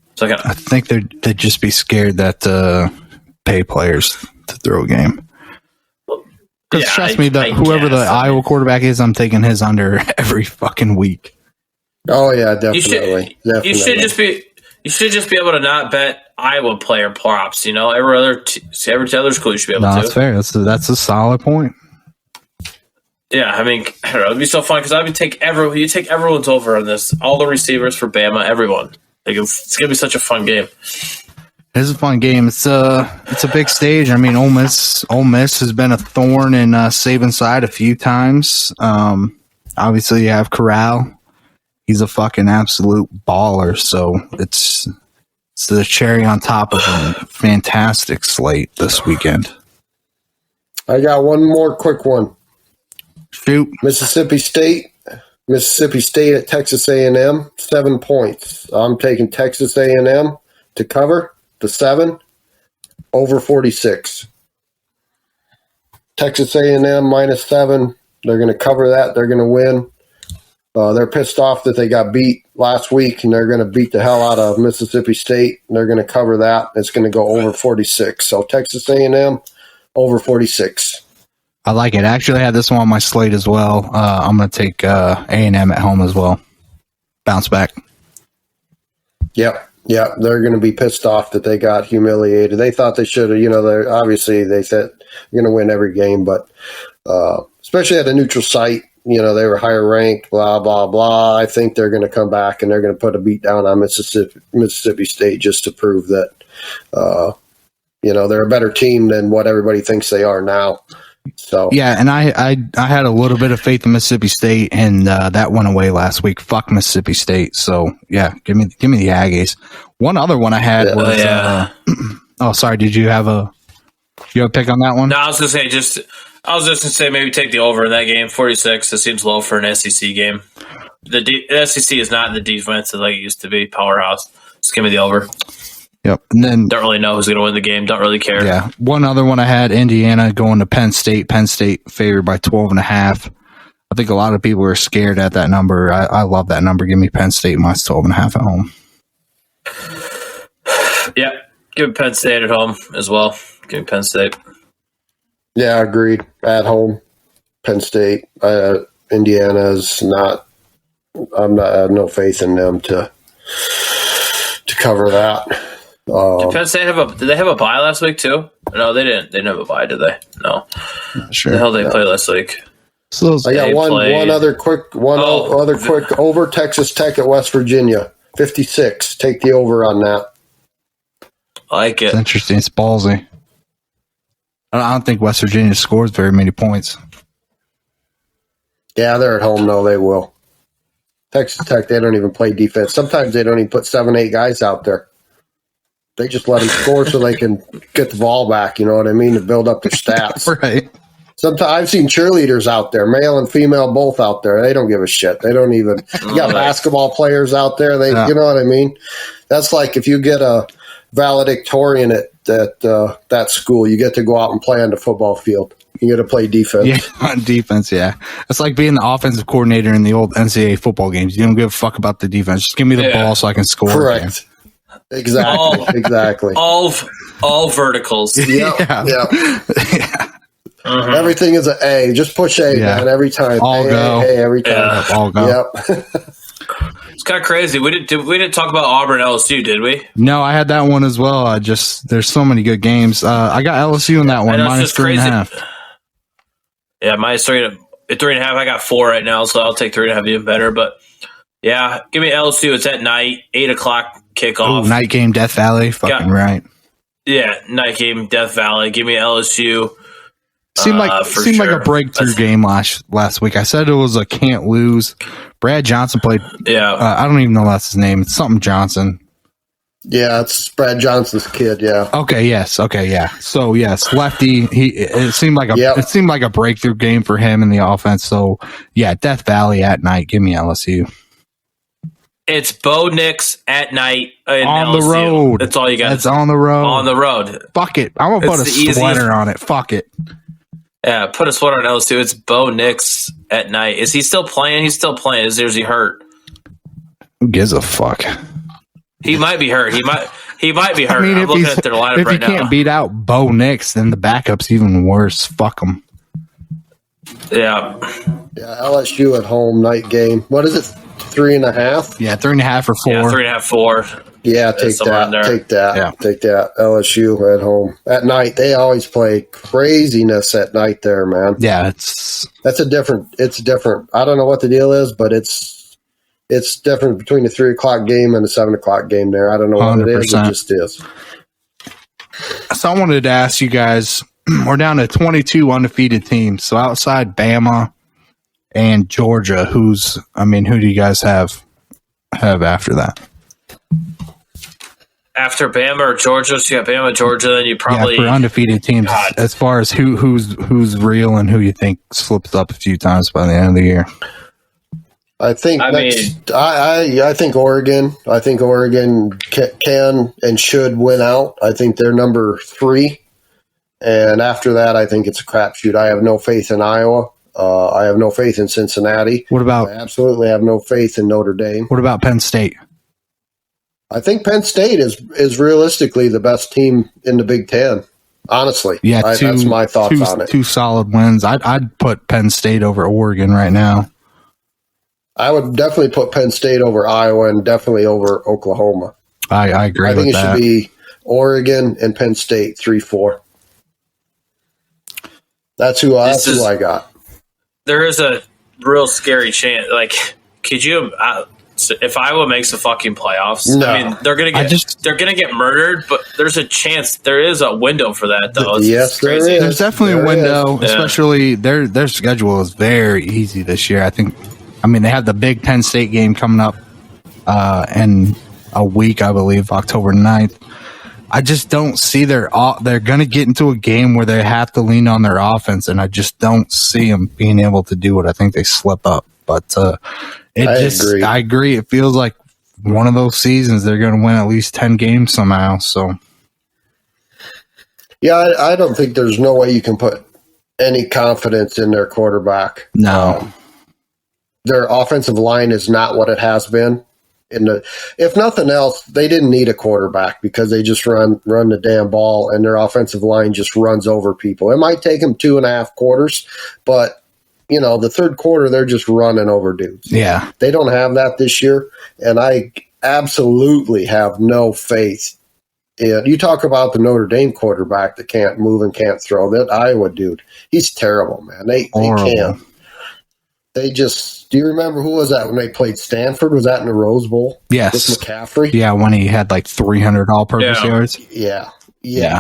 they'd just be scared that pay players to throw a game. Because trust me, whoever the Iowa quarterback is, I'm taking his under every fucking week. Oh yeah, definitely. You should just be able to not bet Iowa player props. Every other school you should be able to. That's fair. That's a solid point. Yeah, I mean, I don't know. It'd be so fun because I would take everyone's over on this. All the receivers for Bama, everyone. Like, it's gonna be such a fun game. It is a fun game. It's a big stage. I mean, Ole Miss has been a thorn in Saban's side a few times. Obviously, you have Corral. He's a fucking absolute baller. So it's the cherry on top of a fantastic slate this weekend. I got one more quick one. Shoot. Mississippi State at Texas A&M, 7 points. I'm taking Texas A&M to cover the 7 over 46. Texas A&M -7. They're going to cover that. They're going to win. They're pissed off that they got beat last week, and they're going to beat the hell out of Mississippi State, and they're going to cover that. It's going to go over 46. So Texas A&M over 46. I like it. I actually had this one on my slate as well. I'm going to take A&M at home as well. Bounce back. Yep. They're going to be pissed off that they got humiliated. They thought they should have, obviously they said you're going to win every game, but especially at a neutral site, they were higher ranked, blah, blah, blah. I think they're going to come back and they're going to put a beat down on Mississippi State just to prove that, they're a better team than what everybody thinks they are now. So yeah, and I had a little bit of faith in Mississippi State, and that went away last week. Fuck Mississippi State. So yeah, give me the Aggies. One other one I had was oh, sorry. Did you have a pick on that one? No, I was just gonna say maybe take the over in that game. 46. It seems low for an SEC game. The SEC is not in the defense like it used to be. Powerhouse. Just give me the over. Yep. And then don't really know who's going to win the game. Don't really care. Yeah. One other one I had, Indiana going to Penn State. Penn State favored by 12.5. I think a lot of people are scared at that number. I love that number. Give me Penn State minus 12.5 at home. Yeah. Give me Penn State at home as well. Give me Penn State. Yeah, agreed. At home, Penn State. Indiana's not. I have no faith in them to cover that. Did Penn State did they have a bye last week too? No, they didn't. They didn't have a bye, did they? No. Not sure. The hell did they play last week? So I got one other quick over Texas Tech at West Virginia. 56. Take the over on that. I like it. It's interesting. It's ballsy. I don't think West Virginia scores very many points. Yeah, they're at home. No, they will. Texas Tech, they don't even play defense. Sometimes they don't even put 7, 8 guys out there. They just let them score so they can get the ball back, you know what I mean, to build up their stats. Right. Sometimes I've seen cheerleaders out there, male and female both out there. They don't give a shit. They don't even – you got basketball players out there. You know what I mean? That's like if you get a valedictorian at that school, you get to go out and play on the football field. You got to play defense. Yeah, on defense, yeah. It's like being the offensive coordinator in the old NCAA football games. You don't give a fuck about the defense. Just give me the ball so I can score. Correct. Exactly. All verticals. Yeah. Mm-hmm. Everything is an A. Just push A, man, every time. All go. A, every time. Yeah. All go. Yep. It's kind of crazy. We didn't talk about Auburn LSU, did we? No, I had that one as well. There's so many good games. I got LSU in that one, minus 3.5. Yeah, minus 3.5. I got 4 right now, so I'll take 3.5 even better. But yeah, give me LSU. It's at night, 8:00 kickoff. Ooh, night game, Death Valley. Fucking right. Yeah, night game, Death Valley. Give me LSU. Seemed like a breakthrough game last week. I said it was a can't lose. Brad Johnson played. Yeah, I don't even know that's his name. It's something Johnson. Yeah, it's Brad Johnson's kid. Yeah. Okay. Yes. Okay. Yeah. So yes, lefty. It seemed like a breakthrough game for him in the offense. So yeah, Death Valley at night. Give me LSU. It's Bo Nix at night on LSU. The road. That's all you got. It's on the road. On the road. Fuck it. I'm gonna put a sweater on it. Fuck it. Yeah, put a sweater on LSU. It's Bo Nix at night. Is he still playing? He's still playing. Is he hurt? Who gives a fuck? He might be hurt. He might be hurt. I mean, I'm looking at their lineup right now. If you can't beat out Bo Nix, then the backup's even worse. Fuck him. Yeah. Yeah, LSU at home, night game. What is it? 3.5? Yeah, 3.5 or 4. Yeah, 3.5, 4. Yeah, take that. Take that. Yeah. Take that. LSU at home. At night, they always play craziness at night there, man. Yeah, it's different. I don't know what the deal is, but it's different between the 3:00 game and the 7:00 game there. I don't know what 100%. It is. It just is. So I wanted to ask you guys, we're down to 22 undefeated teams. So outside Bama and Georgia, who do you guys have after that? After Bama or Georgia, so you got Bama, Georgia, then you probably for undefeated teams. As far as who's real and who you think slips up a few times by the end of the year. I think I think Oregon. I think Oregon can and should win out. I think they're number 3, and after that, I think it's a crapshoot. I have no faith in Iowa. I have no faith in Cincinnati. What about? I absolutely have no faith in Notre Dame. What about Penn State? I think Penn State is realistically the best team in the Big Ten. Honestly, Yeah, that's my thoughts on it. 2 solid wins. I'd put Penn State over Oregon right now. I would definitely put Penn State over Iowa and definitely over Oklahoma. I agree I think with it that. should be Oregon and Penn State 3-4. That's who I got. There is a real scary chance. Like, could you? If Iowa makes the fucking playoffs, No. I mean, they're gonna get murdered. But there's a chance. There is a window for that, though. Yes, there is. There's definitely a window, is. especially their schedule is very easy this year. I mean, they have the big Penn State game coming up in a week, I believe, October 9th. I just don't see they're going to get into a game where they have to lean on their offense, and I just don't see them being able to do it. I think they slip up, but I agree. It feels like one of those seasons they're going to win at least 10 games somehow. So, yeah, I don't think there's no way you can put any confidence in their quarterback. No. Their offensive line is not what it has been. If nothing else, they didn't need a quarterback because they just run the damn ball, and their offensive line just runs over people. It might take them 2.5 quarters, but the third quarter they're just running over dudes. Yeah, they don't have that this year, and I absolutely have no faith. You talk about the Notre Dame quarterback that can't move and can't throw. That Iowa dude, he's terrible, man. They can't. They just, do you remember who was that when they played Stanford? Was that in the Rose Bowl? Yes. With McCaffrey? Yeah, when he had like 300 all-purpose yards. Yeah,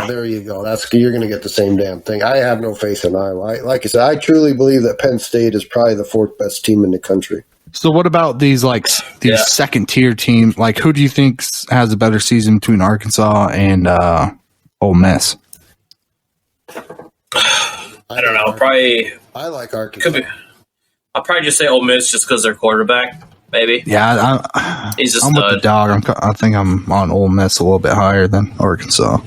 there you go. You're going to get the same damn thing. I have no faith in Iowa. Like I said, I truly believe that Penn State is probably the 4th best team in the country. So what about these second-tier teams? Like, who do you think has a better season between Arkansas and Ole Miss? I don't know. Probably. I like Arkansas. Could be. I'll probably just say Ole Miss just because their quarterback, maybe. Yeah, He's a I'm stud. with the dog. I think I'm on Ole Miss a little bit higher than Arkansas.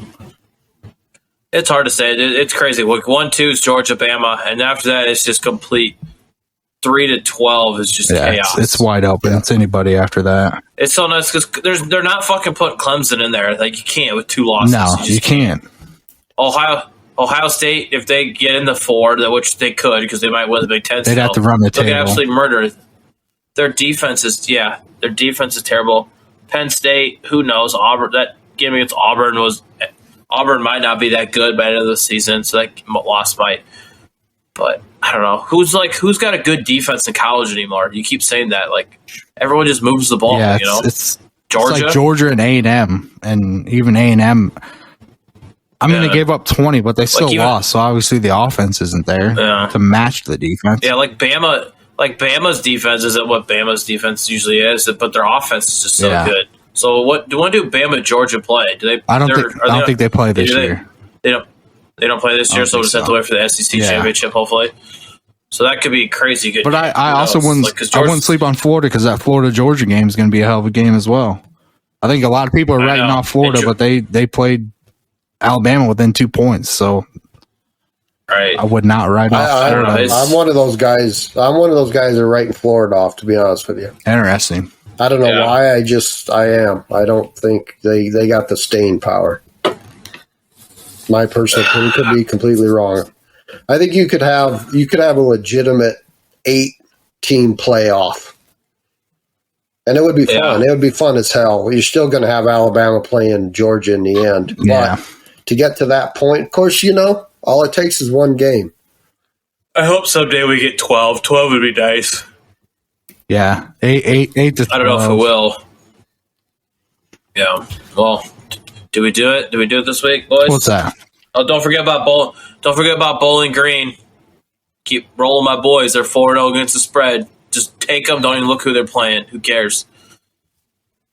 It's hard to say. It's crazy. Week 1-2 is Georgia, Bama, and after that, it's just complete. 3-12 is just chaos. It's wide open. It's anybody after that. It's so nice because they're not fucking putting Clemson in there. Like, you can't with 2 losses. No, you can't. Ohio State, if they get in the 4, which they could because they might win the Big Ten, they'd have to run the table. They'll get absolutely murdered. Their defense is terrible. Penn State, who knows? Auburn, that game against Auburn might not be that good by the end of the season, so that loss might. But I don't know who's got a good defense in college anymore. You keep saying that, like everyone just moves the ball. Yeah, it's Georgia, it's like Georgia and A&M, and even A&M. I mean, they gave up 20, but they still lost. So obviously, the offense isn't there to match the defense. Yeah, like Bama's defense isn't what Bama's defense usually is, but their offense is just so good. So when do Bama Georgia play? Do they? I don't think they play this year. They don't play this year, so we'll just have to wait for the SEC championship, hopefully. So that could be crazy good. But I also wouldn't sleep on Florida because that Florida Georgia game is going to be a hell of a game as well. I think a lot of people are writing off Florida, but they played Alabama within 2 points, so I would not write off Florida. I'm one of those guys. I'm one of those guys that are writing Florida off, to be honest with you. Interesting. I don't know why. I am. I don't think they got the staying power. My personal opinion, could be completely wrong. I think you could have a legitimate 8-team playoff, and it would be fun. It would be fun as hell. You're still going to have Alabama playing Georgia in the end, but to get to that point, of course, all it takes is one game. I hope someday we get 12. 12 would be nice. Yeah, 8 to 12. I don't know if it will. Yeah. Well, do we do it? Do we do it this week, boys? What's that? Oh, don't forget about Bowling Green. Keep rolling my boys. They're 4-0 against the spread. Just take them. Don't even look who they're playing. Who cares?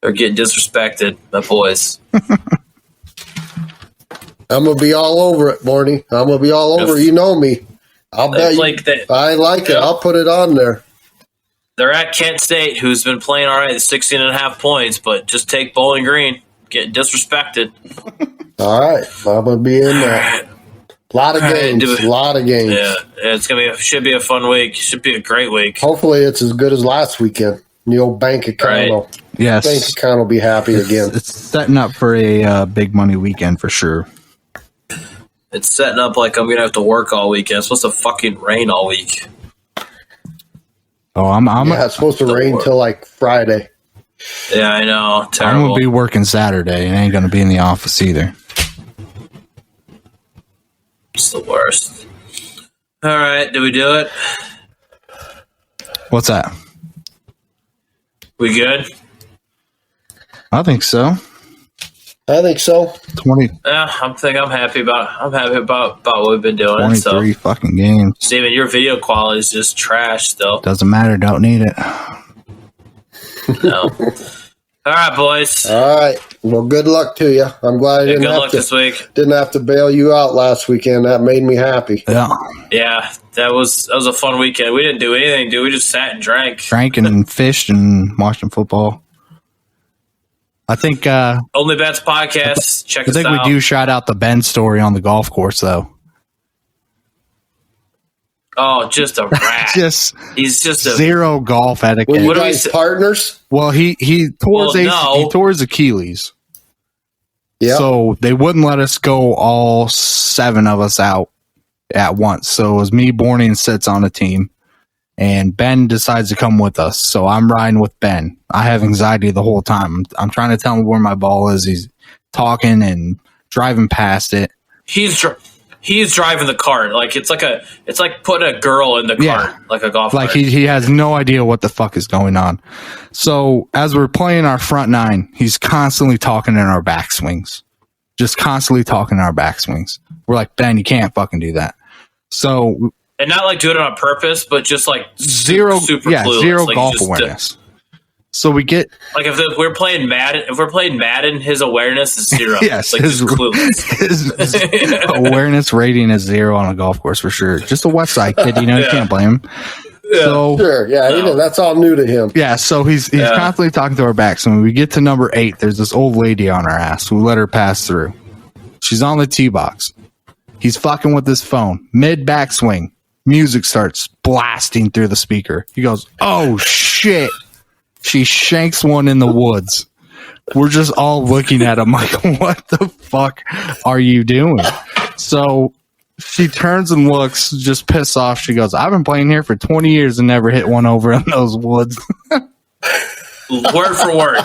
They're getting disrespected, my boys. I'm going to be all over it, Morty. I'm going to be all over it. You know me. I'll bet you. I like it. I'll put it on there. They're at Kent State, who's been playing all right at 16.5 points, but just take Bowling Green. Getting disrespected. All right. I'm going to be in there. A lot of games. A lot of games. Yeah, should be a fun week. Should be a great week. Hopefully, it's as good as last weekend. The old bank account. Yes. Bank account will be happy again. It's setting up for a big money weekend for sure. It's setting up like I'm going to have to work all weekend. It's supposed to fucking rain all week. Oh, it's supposed to rain till like Friday. Yeah, I know. Terrible. I'm going to be working Saturday and ain't going to be in the office either. It's the worst. All right, did we do it? What's that? We good? I think so. I think so. 20. Yeah, I'm happy about what we've been doing. 23 fucking games. Steven, your video quality is just trash still. Doesn't matter. Don't need it. No. All right, boys. All right. Well, good luck to you. I'm glad I didn't have to bail you out last weekend. That made me happy. Yeah, that was a fun weekend. We didn't do anything, dude. We just sat and drank. Drank and fished and watching football. I think Only Bets Podcast. Check us out. I think we do shout out the Ben story on the golf course though. Oh, just a rat. He's just zero golf etiquette. Were you guys partners? Well, he tore his Achilles. Yeah. So they wouldn't let us go all 7 of us out at once. So it was me, Borny, and Sitz on the team. And Ben decides to come with us. So I'm riding with Ben. I have anxiety the whole time. I'm trying to tell him where my ball is. He's talking and driving past it. He's driving the cart. Like it's like putting a girl in the cart, like a golf cart. He has no idea what the fuck is going on. So as we're playing our front 9, he's constantly talking in our backswings. Just constantly talking in our backswings. We're like, Ben, you can't fucking do that. So and not like doing it on purpose, but just like zero clueless. Zero like golf awareness. So we get like if we're playing Madden, his awareness is 0. Yes, like his awareness rating is 0 on a golf course for sure. Just a West Side kid, you can't blame him. Yeah. So sure, that's all new to him. Yeah, so he's constantly talking to our backs. So when we get to number 8, there's this old lady on our ass. We let her pass through. She's on the tee box. He's fucking with his phone. Mid backswing. Music starts blasting through the speaker. He goes, "Oh shit." She shanks one in the woods. We're just all looking at him like, what the fuck are you doing? So she turns and looks, just pissed off. She goes, I've been playing here for 20 years and never hit one over in those woods. Word for word.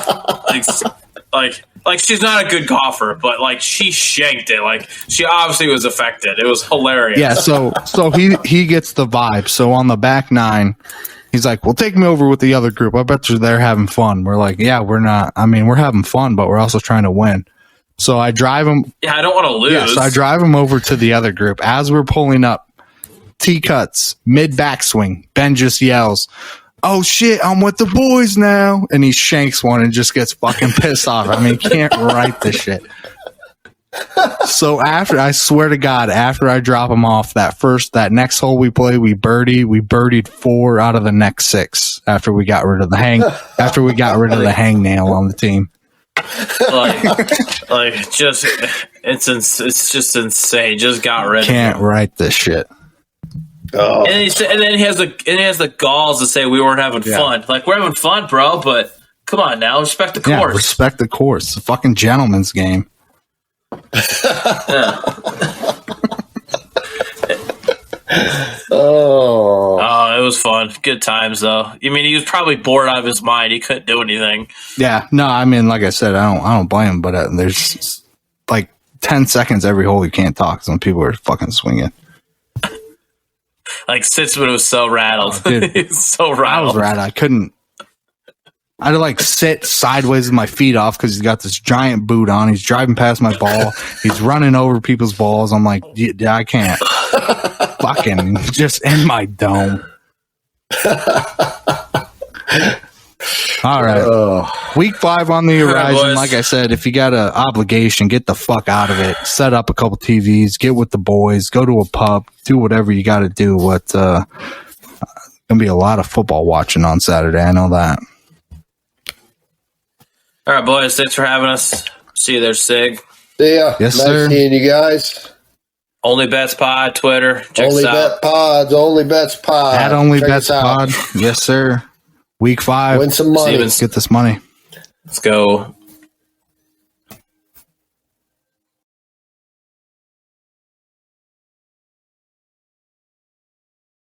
Like she's not a good golfer, but like she shanked it. Like she obviously was affected. It was hilarious. Yeah, so he gets the vibe. So on the back 9, he's like, well, take me over with the other group. I bet they're having fun. We're like, yeah, we're not. I mean, we're having fun, but we're also trying to win. So I drive him. Yeah, I don't want to lose. Yeah, so I drive him over to the other group. As we're pulling up, tee cuts, mid backswing. Ben just yells, oh shit, I'm with the boys now. And he shanks one and just gets fucking pissed off. I mean, can't write this shit. So I swear to God, after I drop him off that next hole we played, we birdied 4 out of the next 6 after we got rid of the hangnail on the team. It's just insane. Just got rid of him. Can't write this shit. Oh. And then he has the galls to say we weren't having fun. Like, we're having fun, bro, but come on now, respect the course. Yeah, respect the course. It's a fucking gentleman's game. Oh, it was fun. Good times though. I mean, he was probably bored out of his mind. He couldn't do anything. Yeah, no, I mean, like I said, I don't blame him, but there's like 10 seconds every hole you can't talk. Some people are fucking swinging. Like Sitzman was so rattled. Oh, dude, he was so rattled. I was rattled. I couldn't. I had to like sit sideways with my feet off because he's got this giant boot on. He's driving past my ball. He's running over people's balls. I'm like, yeah, I can't. Fucking just in my dome. All right. Week 5 on the horizon. Right, like I said, if you got an obligation, get the fuck out of it. Set up a couple TVs. Get with the boys. Go to a pub. Do whatever you got to do. Going to be a lot of football watching on Saturday. I know that. All right, boys. Thanks for having us. See you there, Sig. See ya. Yes, nice sir. Seeing you guys. Only Bets Pod, Twitter. Check Only us out. Bet Pods, Only Bets Pod. At Only Check Bets us out. Pod. Yes, sir. Week 5. Win some money. Stevens. Get this money. Let's go.